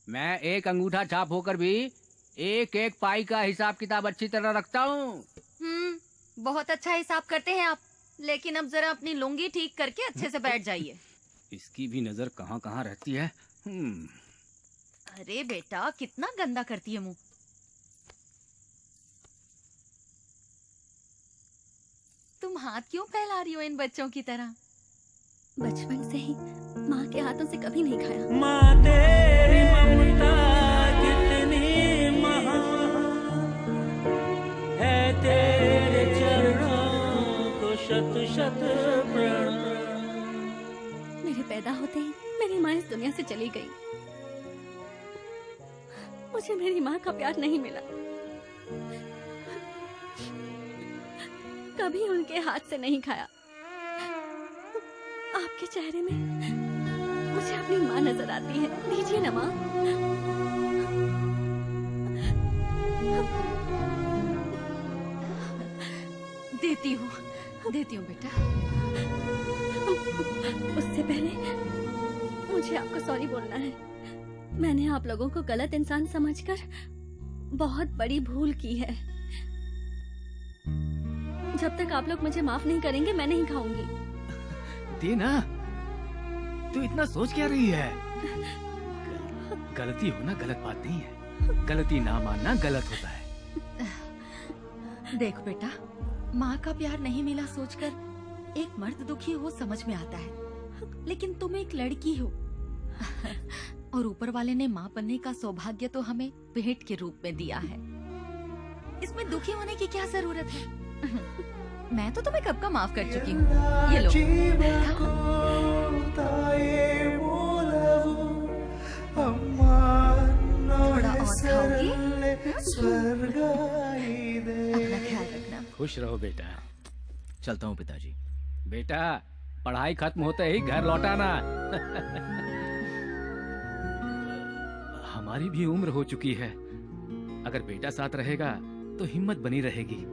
M: मैं एक अंगूठा छाप होकर भी एक एक पाई का हिसाब किताब अच्छी तरह रखता हूँ।
O: बहुत अच्छा हिसाब करते हैं आप, लेकिन अब जरा अपनी लुंगी ठीक करके अच्छे से बैठ जाइए।
M: इसकी भी नजर कहाँ कहाँ रहती है।
O: अरे बेटा, कितना गंदा करती है मुंह। तुम हाथ क्यों फैला रही हो इन बच्चों की तरह?
L: बचपन से ही माँ के हाथों से कभी नहीं खाया।
J: माँ तेरी ममता कितनी महान है, तेरे चरणों को शत शत प्रणाम।
L: मेरे पैदा होते ही मेरी माँ इस दुनिया से चली गई। मुझे मेरी माँ का प्यार नहीं मिला, कभी उनके हाथ से नहीं खाया। आपके चेहरे में मुझे अपनी माँ नजर आती है, दीजिए ना माँ।
O: देती हूँ बेटा।
L: उससे पहले मुझे आपको सॉरी बोलना है। मैंने आप लोगों को गलत इंसान समझकर बहुत बड़ी भूल की है। जब तक आप लोग मुझे माफ नहीं करेंगे मैं नहीं खाऊंगी।
A: दीना, तू इतना सोच क्या रही है? गलती होना गलत बात नहीं है, गलती ना मानना गलत होता है।
O: देख बेटा, माँ का प्यार नहीं मिला सोचकर एक मर्द दुखी हो समझ में आता है, लेकिन तुम एक लड़की हो और ऊपर वाले ने माँ बनने का सौभाग्य तो हमें भेंट के रूप में दिया है। इसमें दुखी होने की क्या जरूरत है? मैं तो तुम्हें कब का माफ कर चुकी हूँ। ये लो। थोड़ा और खाओगी? अपना ख्याल रखना।
M: खुश रहो बेटा।
D: चलता हूँ पिताजी।
M: बेटा, पढ़ाई खत्म होते ही घर लौटाना।
A: हमारी भी उम्र हो चुकी है, अगर बेटा साथ रहेगा तो हिम्मत बनी रहेगी।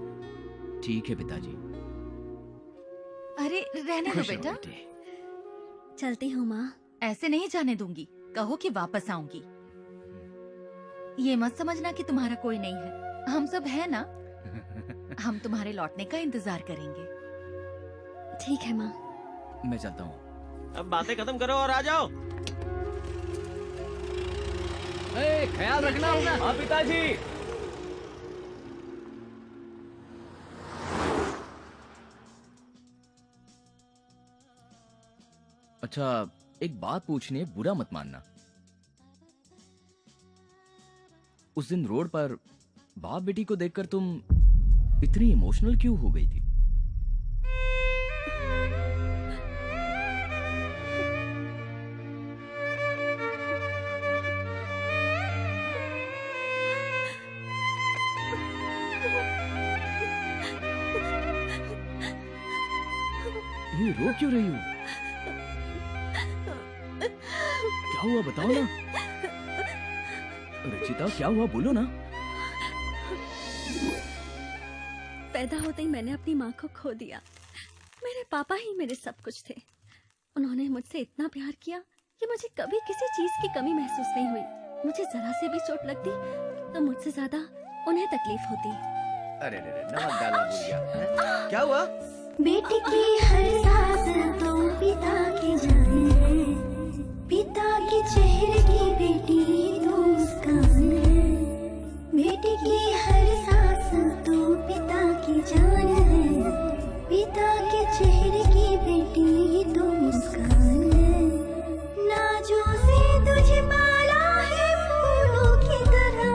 D: ठीक है पिताजी।
O: अरे रहने दो बेटा।
L: चलती हूँ माँ।
O: ऐसे नहीं जाने दूंगी, कहो कि वापस आऊंगी। ये मत समझना कि तुम्हारा कोई नहीं है, हम सब है ना। हम तुम्हारे लौटने का इंतजार करेंगे।
L: ठीक है माँ।
D: मैं चलता हूँ।
E: अब बातें खत्म करो और आ जाओ।
M: ख्याल रखना होगा।
E: हाँ पिताजी।
D: अच्छा, एक बात पूछनी है, बुरा मत मानना। उस दिन रोड पर बाप बेटी को देखकर तुम इतनी इमोशनल क्यों हो गई थी? ये रो क्यों रही हो? क्या हुआ बताओ ना। रचिता, क्या हुआ बोलो ना।
L: पैदा होते ही मैंने अपनी माँ को खो दिया। मेरे पापा ही मेरे सब कुछ थे। उन्होंने मुझसे इतना प्यार किया कि मुझे कभी किसी चीज की कमी महसूस नहीं हुई। मुझे जरा से भी चोट लगती तो मुझसे ज्यादा उन्हें तकलीफ होती।
H: अरे नमक डालना भूल गया। क्या हुआ?
Q: बेटी की हर सांस तो पिता की जान है, पिता के चेहरे की बेटी तो मुस्कान है। बेटी की हर सांस तो पिता की जान है, पिता के चेहरे की बेटी तो मुस्कान है। नाजों से तुझे पाला है फूलों की तरह,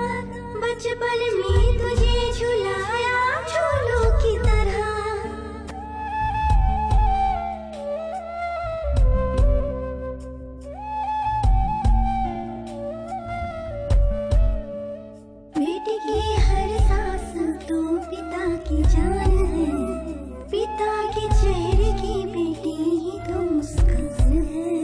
Q: बचपन में तुझे झुलाया झूलों की तरह। बेटी की हर सांस तो पिता की जान है, पिता के चेहरे की बेटी ही तो मुस्कान है।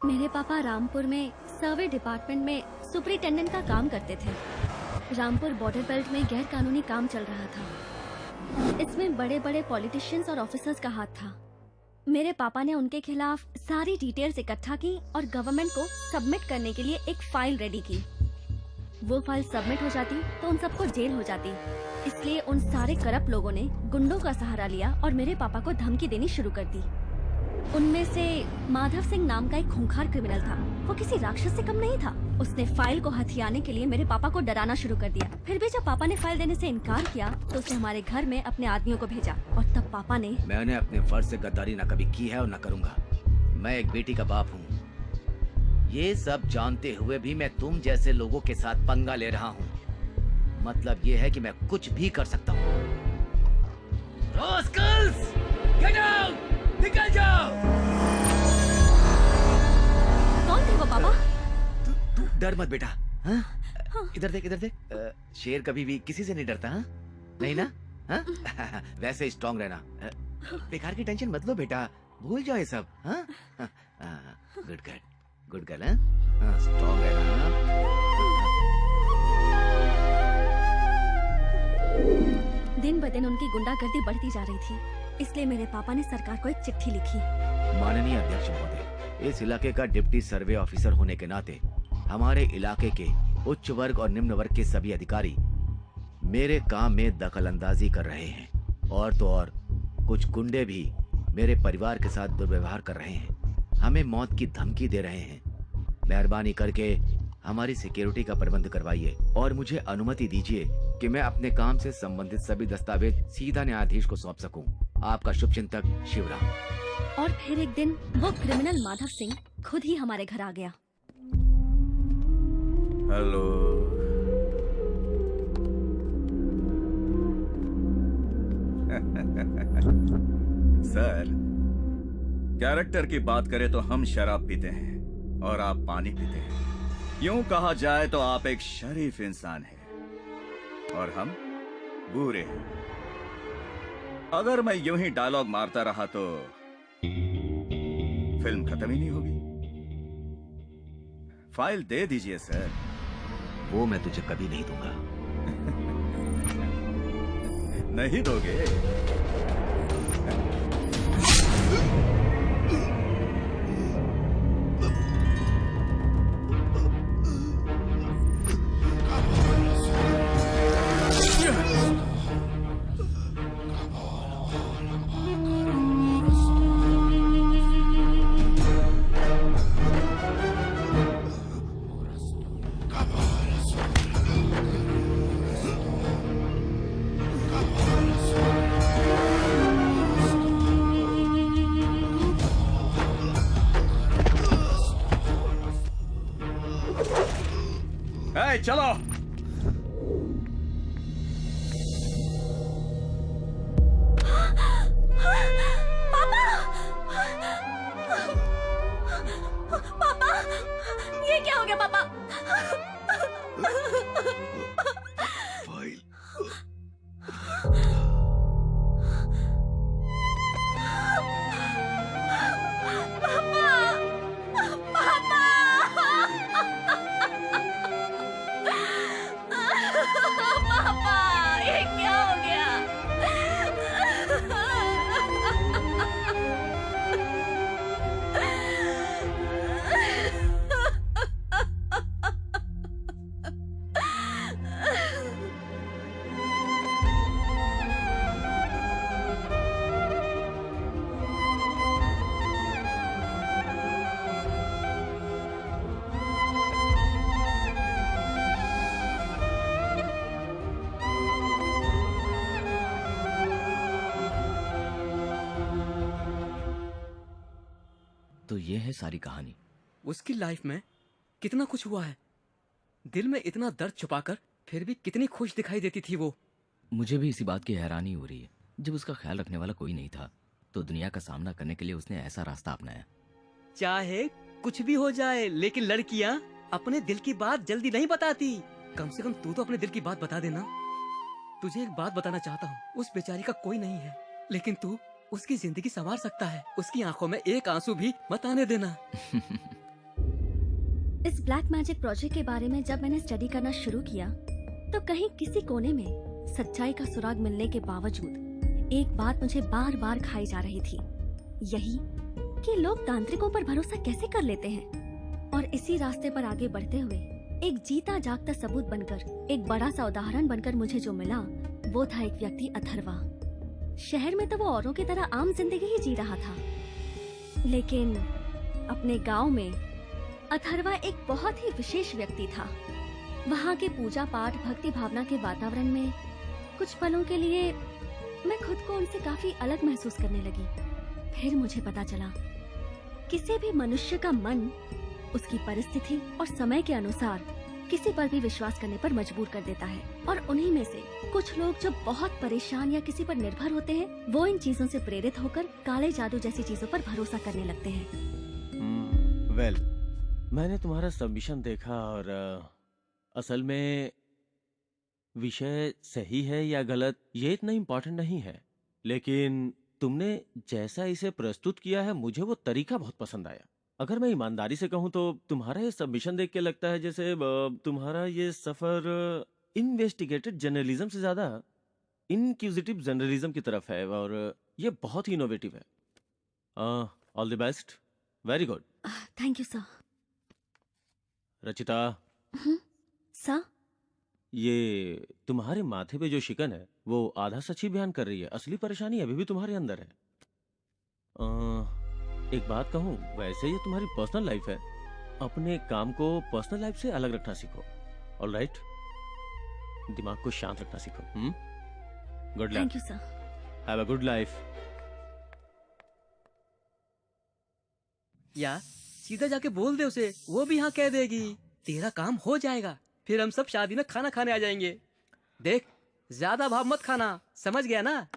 L: मेरे पापा रामपुर में सर्वे डिपार्टमेंट में सुपरिटेंडेंट का काम करते थे। रामपुर बॉर्डर बेल्ट में गैर कानूनी काम चल रहा था। इसमें बड़े बड़े पॉलिटिशियंस और ऑफिसर्स का हाथ था। मेरे पापा ने उनके खिलाफ सारी डिटेल्स इकट्ठा की और गवर्नमेंट को सबमिट करने के लिए एक फाइल रेडी की। वो फाइल सबमिट हो जाती तो उन सबको जेल हो जाती। इसलिए उन सारे करप्ट लोगों ने गुंडों का सहारा लिया और मेरे पापा को धमकी देनी शुरू कर दी। उनमें से माधव सिंह नाम का एक खूंखार क्रिमिनल था। वो किसी राक्षस से कम नहीं था। उसने फाइल को हथियाने के लिए मेरे पापा को डराना शुरू कर दिया। फिर भी जब पापा ने फाइल देने से इनकार किया तो उसने हमारे घर में अपने आदमियों को भेजा और तब पापा ने
H: मैंने अपने फर्ज से गद्दारी न कभी की है और न करूंगा। मैं एक बेटी का बाप हूँ। ये सब जानते हुए भी मैं तुम जैसे लोगों के साथ पंगा ले रहा हूँ। मतलब ये है कि मैं कुछ भी कर सकता हूँ। Rascals, get out! निकल जाओ!
L: कौन थे वो पापा?
H: तू डर मत बेटा। हाँ? इधर देख, इधर देख। शेर कभी भी किसी से नहीं डरता। हाँ? नहीं ना? हाँ? वैसे स्ट्रांग रहना। बेकार की टेंशन मत लो बेटा, भूल जाओ ये सब। हाँ? Good girl, good girl. हाँ, स्ट्रांग रहना।
L: दिन ब दिन उनकी गुंडागर्दी बढ़ती जा रही थी। इसलिए मेरे पापा ने सरकार को एक चिट्ठी लिखी।
H: माननीय अध्यक्ष महोदय, इस इलाके का डिप्टी सर्वे ऑफिसर होने के नाते हमारे इलाके के उच्च वर्ग और निम्न वर्ग के सभी अधिकारी मेरे काम में दखल अंदाजी कर रहे हैं। और तो और कुछ गुंडे भी मेरे परिवार के साथ दुर्व्यवहार कर रहे हैं, हमें मौत की धमकी दे रहे हैं। मेहरबानी करके हमारी सिक्योरिटी का प्रबंध करवाइए और मुझे अनुमति दीजिए कि मैं अपने काम से संबंधित सभी दस्तावेज सीधा न्यायाधीश को सौंप सकूं। आपका शुभचिंतक शिवराम।
L: और फिर एक दिन वो क्रिमिनल माधव सिंह खुद ही हमारे घर आ गया।
F: हेलो। सर, कैरेक्टर की बात करें तो हम शराब पीते हैं और आप पानी पीते हैं। यूं कहा जाए तो आप एक शरीफ इंसान हैं और हम बुरे हैं। अगर मैं यूं ही डायलॉग मारता रहा तो फिल्म खत्म ही नहीं होगी। फाइल दे दीजिए सर।
H: वो मैं तुझे कभी नहीं दूंगा।
F: नहीं दोगे? चलो।
L: पापा! पापा! ये क्या हो गया पापा?
H: ये है सारी कहानी।
M: उसकी लाइफ में कितना कुछ हुआ है, दिल में इतना दर्द छुपाकर फिर भी कितनी खुश दिखाई देती थी वो।
H: मुझे भी इसी बात की हैरानी हो रही है। जब उसका ख्याल रखने वाला कोई नहीं था तो दुनिया का सामना करने के लिए उसने ऐसा रास्ता अपनाया।
M: चाहे कुछ भी हो जाए, लेकिन लड़कियां अपने दिल की बात जल्दी नहीं बताती। कम से कम तू तो अपने दिल की बात बता देना। तुझे एक बात बताना चाहता हूँ, उस बेचारी का कोई नहीं है, लेकिन तू उसकी जिंदगी संवार सकता है। उसकी आंखों में एक आंसू भी मत आने देना।
L: इस ब्लैक मैजिक प्रोजेक्ट के बारे में जब मैंने स्टडी करना शुरू किया तो कहीं किसी कोने में सच्चाई का सुराग मिलने के बावजूद एक बात मुझे बार बार खाई जा रही थी, यही कि लोग तांत्रिकों पर भरोसा कैसे कर लेते हैं। और इसी रास्ते पर आगे बढ़ते हुए एक जीता जागता सबूत बनकर, एक बड़ा सा उदाहरण बनकर मुझे जो मिला वो था एक व्यक्ति अथर्वा। शहर में तो वो औरों की तरह आम जिंदगी ही जी रहा था, लेकिन अपने गांव में अथर्वा एक बहुत ही विशेष व्यक्ति था। वहाँ के पूजा पाठ भक्ति भावना के वातावरण में कुछ पलों के लिए मैं खुद को उनसे काफी अलग महसूस करने लगी। फिर मुझे पता चला किसी भी मनुष्य का मन उसकी परिस्थिति और समय के अनुसार किसी पर भी विश्वास करने पर मजबूर कर देता है, और उन्हीं में से कुछ लोग जो बहुत परेशान या किसी पर निर्भर होते हैं वो इन चीजों से प्रेरित होकर काले जादू जैसी चीजों पर भरोसा करने लगते हैं।
E: वेल, मैंने तुम्हारा सबमिशन देखा और असल में विषय सही है या गलत ये इतना इम्पोर्टेंट नहीं है, लेकिन तुमने जैसा इसे प्रस्तुत किया है मुझे वो तरीका बहुत पसंद आया। अगर मैं ईमानदारी से कहूँ तो तुम्हारा ये सबमिशन देख के लगता है जैसे तुम्हारा ये सफर इन्वेस्टिगेटेड जर्नलिज्म से ज्यादा इनक्यूजिटिव जर्नलिज्म की तरफ है, और ये बहुत ही इनोवेटिव है। All the best, very good.
L: Thank you sir.
E: Rachita,
L: sir,
E: ये तुम्हारे माथे पे जो शिकन है वो आधा सच ही बयान कर रही है। असली परेशानी अभी भी तुम्हारे अंदर है। एक बात कहूँ, वैसे ये तुम्हारी पर्सनल लाइफ है, अपने काम को पर्सनल लाइफ से अलग रखना सीखो। ऑलराइट, दिमाग को शांत रखना सीखो। Good luck.
L: Thank you sir.
E: Have a good life.
M: यार सीधा जाके बोल दे उसे, वो भी हाँ कह देगी। तेरा काम हो जाएगा, फिर हम सब शादी में खाना खाने आ जाएंगे। देख, ज्यादा भाव मत खाना, समझ गया ना?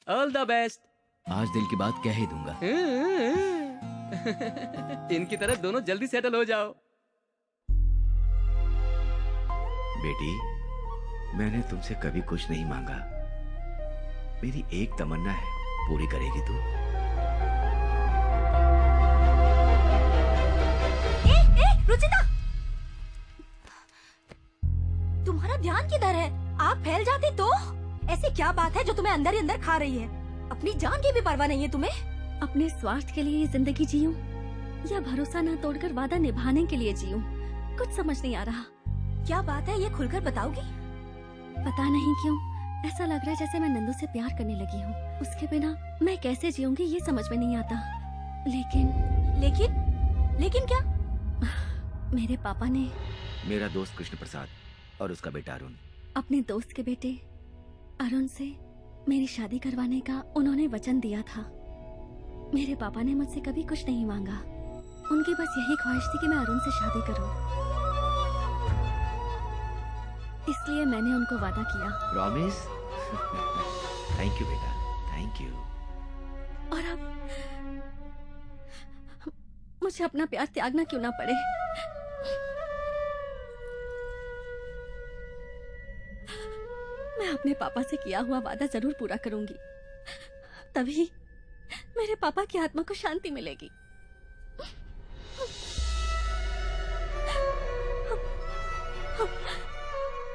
M: All the best.
H: आज दिल की बात कह ही दूंगा।
M: इनकी तरह दोनों जल्दी सेटल हो जाओ।
H: बेटी, मैंने तुमसे कभी कुछ नहीं मांगा। मेरी एक तमन्ना है, पूरी करेगी तू?
L: रुचिता, तुम्हारा ध्यान किधर है? आप फैल जाती तो? ऐसी क्या बात है जो तुम्हें अंदर ही अंदर खा रही है? अपनी जान की भी परवाह नहीं है तुम्हें? अपने स्वार्थ के लिए ये जिंदगी जीऊं या भरोसा न तोड़कर वादा निभाने के लिए जीऊं, कुछ समझ नहीं आ रहा। क्या बात है, ये खुलकर बताओगी? पता नहीं क्यों ऐसा लग रहा है जैसे मैं नंदू से प्यार करने लगी हूँ। उसके बिना मैं कैसे जीऊंगी ये समझ में नहीं आता। लेकिन क्या? मेरे पापा ने
H: मेरा दोस्त कृष्ण प्रसाद और उसका बेटा अरुण,
L: अपने दोस्त के बेटे अरुण से मेरी शादी करवाने का उन्होंने वचन दिया था। मेरे पापा ने मुझसे कभी कुछ नहीं मांगा, उनकी बस यही ख्वाहिश थी कि मैं अरुण से शादी करूं। इसलिए मैंने उनको वादा किया।
H: प्रॉमिस? थैंक यू बेटा, थैंक यू।
L: और अब मुझे अपना प्यार त्यागना क्यों ना पड़े। मैं अपने पापा से किया हुआ वादा जरूर पूरा करूंगी, तभी मेरे पापा की आत्मा को शांति मिलेगी।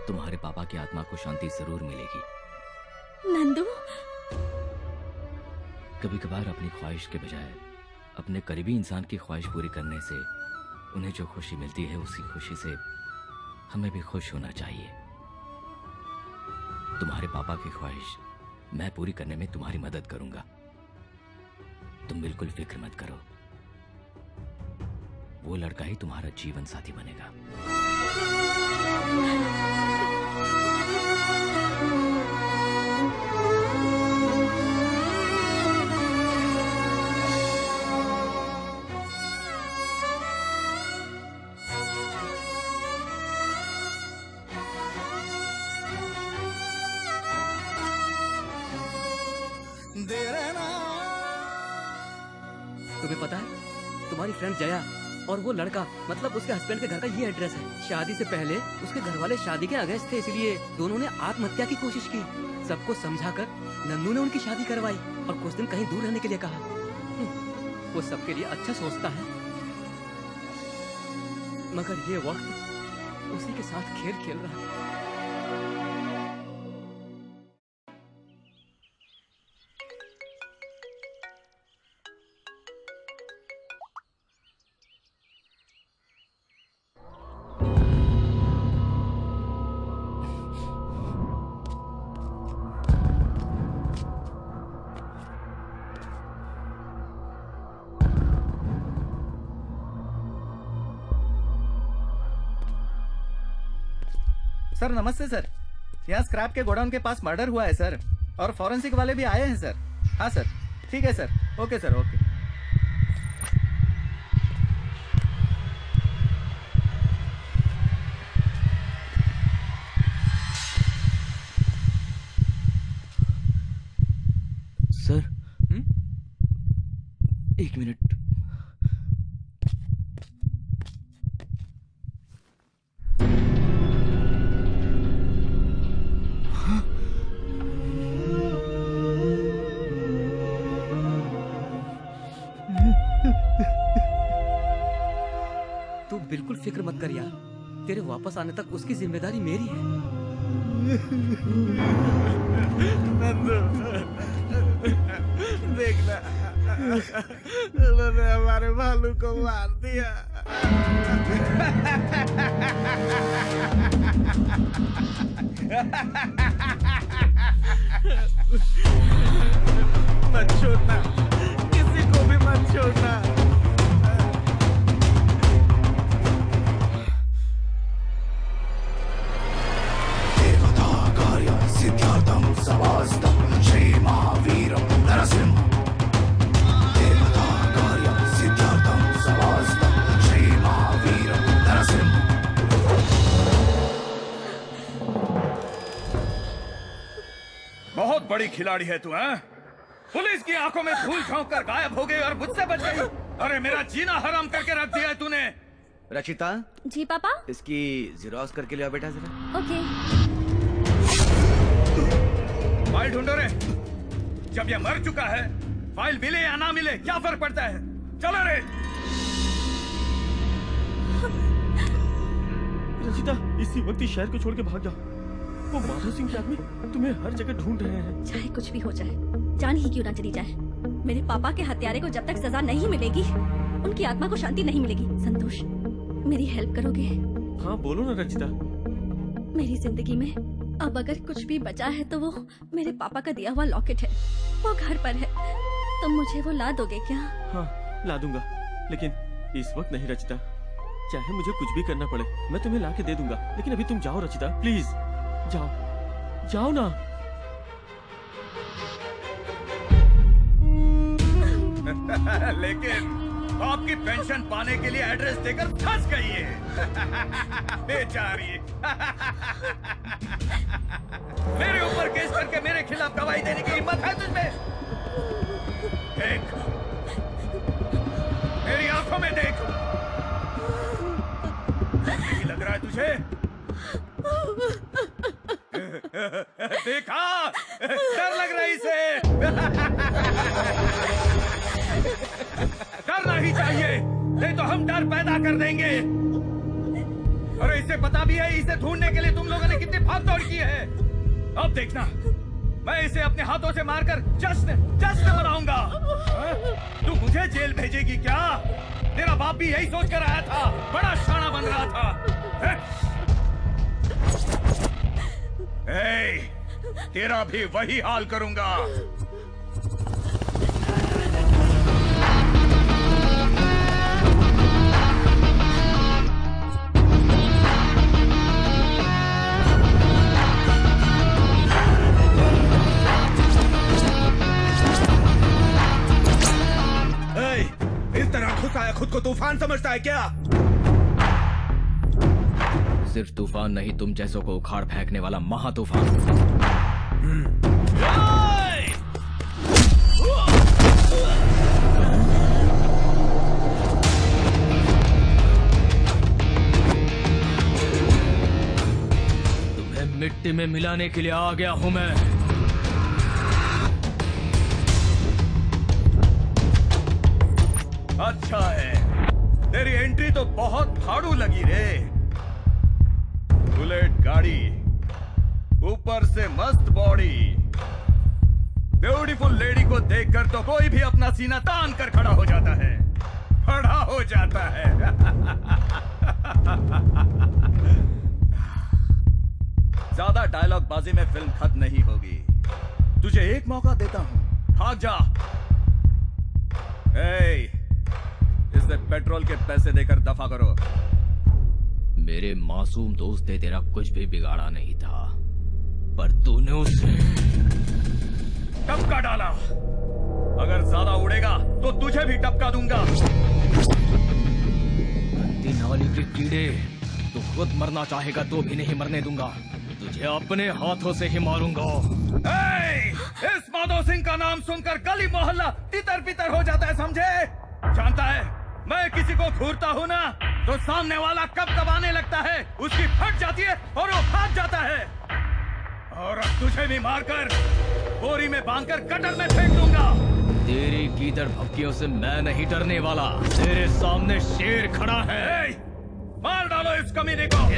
H: तुम्हारे पापा की आत्मा को शांति जरूर मिलेगी।
L: नंदू,
H: कभी कभार अपनी ख्वाहिश के बजाय अपने करीबी इंसान की ख्वाहिश पूरी करने से उन्हें जो खुशी मिलती है उसी खुशी से हमें भी खुश होना चाहिए। तुम्हारे पापा की ख्वाहिश मैं पूरी करने में तुम्हारी मदद करूंगा। तुम बिल्कुल फिक्र मत करो, वो लड़का ही तुम्हारा जीवन साथी बनेगा।
M: तुम्हारी फ्रेंड जया और वो लड़का मतलब उसके हस्बैंड के घर का ये एड्रेस है। शादी से पहले उसके घर वाले शादी के अगेंस्ट थे, इसलिए दोनों ने आत्महत्या की कोशिश की। सबको समझाकर नन्नू ने उनकी शादी करवाई और कुछ दिन कहीं दूर रहने के लिए कहा। वो सबके लिए अच्छा सोचता है, मगर ये वक्त उसी के साथ खेल खेल रहा है।
F: सर नमस्ते सर, यहाँ स्क्रैप के गोडाउन के पास मर्डर हुआ है सर, और फॉरेंसिक वाले भी आए हैं सर। हाँ सर, ठीक है sir, okay sir, okay.
D: Sir, एक मिनट।
M: तू बिल्कुल फिक्र मत कर यार, तेरे वापस आने तक उसकी जिम्मेदारी मेरी है।
K: देखना, उन्होंने हमारे भालू को मार दिया। मत छोड़ना, किसी को भी मत छोड़ना।
R: सिद्धार्थम सवास्तम श्री महावीरम नरसिंह। देवता कार्य सिद्धार्थम सवास्तम श्री महावीरम नरसिंह।
F: बहुत बड़ी खिलाड़ी है तू, हैं? पुलिस की आंखों में धूल झोंक कर गायब हो गई और मुझसे बच गई। अरे मेरा जीना हराम करके रख दिया है तूने।
H: रचिता।
L: जी पापा।
H: इसकी ज़ेरॉक्स करके लिया बेटा जरा।
L: ओके।
F: फाइल ढूंढो रे। जब ये मर चुका है, फाइल मिले या ना मिले क्या फर्क पड़ता है? चलो रे।
N: रचिता, इसी वक्त इस शहर को छोड़ के भाग जाओ। वो माधव सिंह के आदमी तुम्हें हर जगह ढूंढ रहे हैं।
L: चाहे कुछ भी हो जाए, जान ही क्यों ना चली जाए, मेरे पापा के हत्यारे को जब तक सजा नहीं मिलेगी, उनकी आत्मा को शांति नहीं मिलेगी। संतोष, मेरी हेल्प करोगे?
N: हाँ बोलो ना रचिता।
L: मेरी जिंदगी में अब अगर कुछ भी बचा है तो वो मेरे पापा का दिया हुआ लॉकेट है। वो घर पर है, तुम मुझे वो ला दोगे क्या?
N: हाँ ला दूंगा, लेकिन इस वक्त नहीं रचिता। चाहे मुझे कुछ भी करना पड़े, मैं तुम्हें ला के दे दूंगा, लेकिन अभी तुम जाओ रचिता, प्लीज जाओ, जाओ ना।
F: लेकिन आपकी पेंशन पाने के लिए एड्रेस देकर फंस गई है बेचारी। मेरे ऊपर केस करके मेरे खिलाफ गवाही देने की हिम्मत है तुझमें? देख, मेरी आंखों में देख। नहीं लग रहा है तुझे? देखा, डर लग रहा है इसे। डरना ही चाहिए, नहीं तो हम डर पैदा कर देंगे। अरे इसे पता भी है इसे ढूंढने के लिए तुम लोगों ने कितनी भागदौड़ की है। अब देखना, मैं इसे अपने हाथों से मारकर जश्न मनाऊंगा। तू मुझे जेल भेजेगी क्या? तेरा बाप भी यही सोच कर आया था, बड़ा शाना बन रहा था। तेरा भी वही हाल करूंगा। इस तरह घुस आया, खुद को तूफान समझता है क्या?
D: सिर्फ तूफान नहीं, तुम जैसों को उखाड़ फेंकने वाला महा तूफान। मिट्टी में मिलाने के लिए आ गया हूं मैं।
F: अच्छा है, तेरी एंट्री तो बहुत फाड़ू लगी रे। बुलेट गाड़ी, ऊपर से मस्त बॉडी, ब्यूटीफुल लेडी को देखकर तो कोई भी अपना सीना तान कर खड़ा हो जाता है, खड़ा हो जाता है। ज्यादा डायलॉग बाजी में फिल्म खत्म नहीं होगी। तुझे एक मौका देता हूं, भाग जा। इसे पेट्रोल के पैसे देकर दफा करो।
D: मेरे मासूम दोस्त ने तेरा कुछ भी बिगाड़ा नहीं था, पर तूने उसे
F: टपका डाला। अगर ज्यादा उड़ेगा तो तुझे भी टपका दूंगा।
D: गंदी नाली के कीड़े, तू खुद मरना चाहेगा तो भी नहीं मरने दूंगा। तुझे अपने हाथों से ही मारूंगा।
F: इस माधव सिंह का नाम सुनकर गली मोहल्ला तितर बितर हो जाता है, समझे? जानता है मैं किसी को घूरता हूँ ना, तो सामने वाला कब कब आने लगता है, उसकी फट जाती है और वो भाग जाता है। और अब तुझे भी मारकर बोरी में बांधकर गटर में फेंक दूंगा।
D: तेरी गीदड़ भपकियों से मैं नहीं डरने वाला। तेरे सामने शेर खड़ा है।
F: मार डालो इस कमीने को।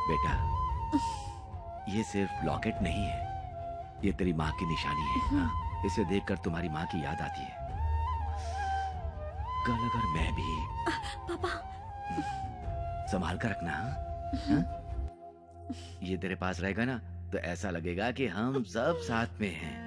H: बेटा, ये सिर्फ लॉकेट नहीं है, ये तेरी माँ की निशानी है। हाँ? इसे देखकर तुम्हारी माँ की याद आती है। कल अगर मैं भी
L: पापा
H: संभाल कर रखना। हाँ? ये तेरे पास रहेगा ना तो ऐसा लगेगा कि हम सब साथ में हैं।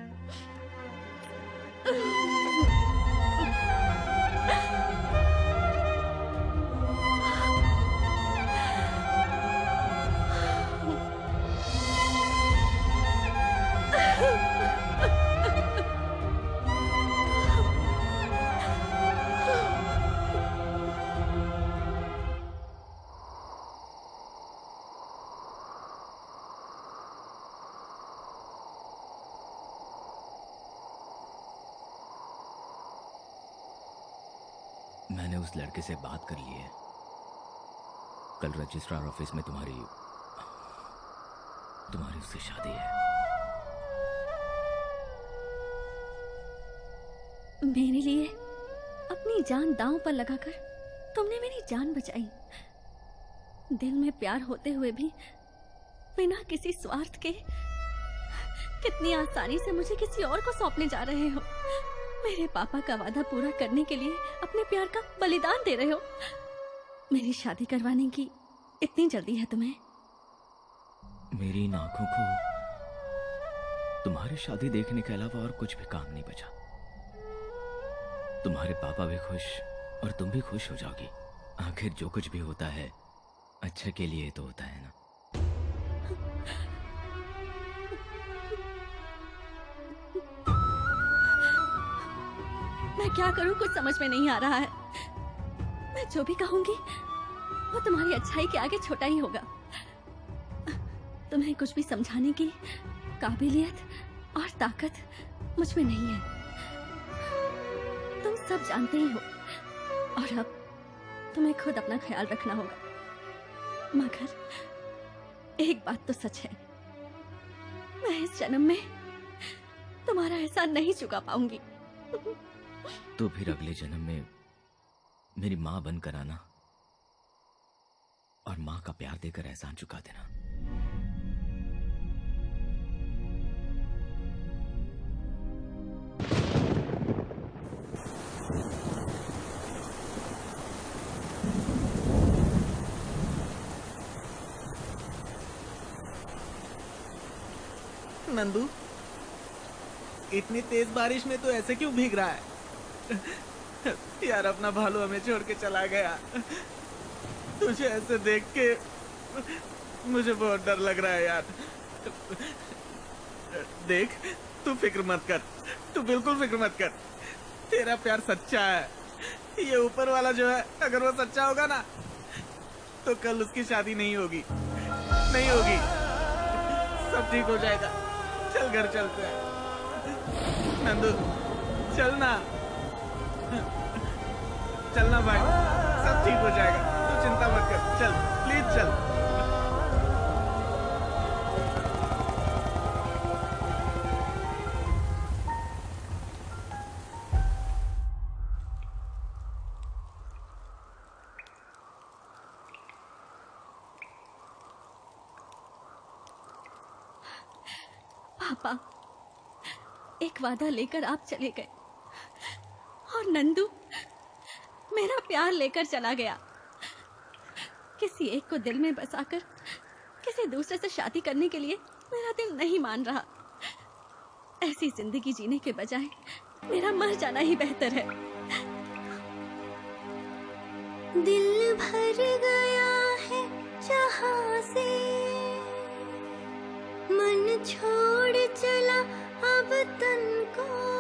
D: मैंने उस लड़के से बात कर ली है। कल रजिस्ट्रार ऑफिस में तुम्हारी उससे शादी है।
L: मेरे लिए अपनी जान दांव पर लगाकर तुमने मेरी जान बचाई। दिल में प्यार होते हुए भी बिना किसी स्वार्थ के कितनी आसानी से मुझे किसी और को सौंपने जा रहे हो। मेरे पापा का वादा पूरा करने के लिए अपने प्यार का बलिदान दे रहे हो। मेरी शादी करवाने की इतनी जल्दी है तुम्हें?
D: मेरी इन आंखों को तुम्हारी शादी देखने के अलावा और कुछ भी काम नहीं बचा। तुम्हारे पापा भी खुश और तुम भी खुश हो जाओगी। आखिर जो कुछ भी होता है अच्छे के लिए तो होता है ना।
L: मैं क्या करूं कुछ समझ में नहीं आ रहा है। मैं जो भी कहूंगी वो तुम्हारी अच्छाई के आगे छोटा ही होगा। तुम्हें कुछ भी समझाने की काबिलियत और ताकत मुझ में नहीं है। तुम सब जानते ही हो और अब तुम्हें खुद अपना ख्याल रखना होगा। मगर एक बात तो सच है, मैं इस जन्म में तुम्हारा एहसान नहीं चुका पाऊंगी।
D: तो फिर अगले जन्म में मेरी माँ बनकर आना और माँ का प्यार देकर एहसान चुका देना।
K: नंदू, इतनी तेज बारिश में तो ऐसे क्यों भीग रहा है? यार, अपना भालू हमें छोड़ के चला गया। तुझे ऐसे देख के मुझे बहुत डर लग रहा है यार। देख, तू फिक्र मत कर, तू बिल्कुल फिक्र मत कर। तेरा प्यार सच्चा है। ये ऊपर वाला जो है, अगर वो सच्चा होगा ना तो कल उसकी शादी नहीं होगी, नहीं होगी। सब ठीक हो जाएगा। चल घर चलते हैं। नंदू चलना, चलना भाई, सब ठीक हो जाएगा। तू चिंता मत कर, चल प्लीज चल।
L: पापा, एक वादा लेकर आप चले गए और नंदू मेरा प्यार लेकर चला गया। किसी एक को दिल में बसाकर किसी दूसरे से शादी करने के लिए मेरा दिल नहीं मान रहा। ऐसी जिंदगी जीने के बजाय मेरा मर जाना ही बेहतर है।
Q: दिल भर गया है जहां से, मन छोड़ चला अब तन को।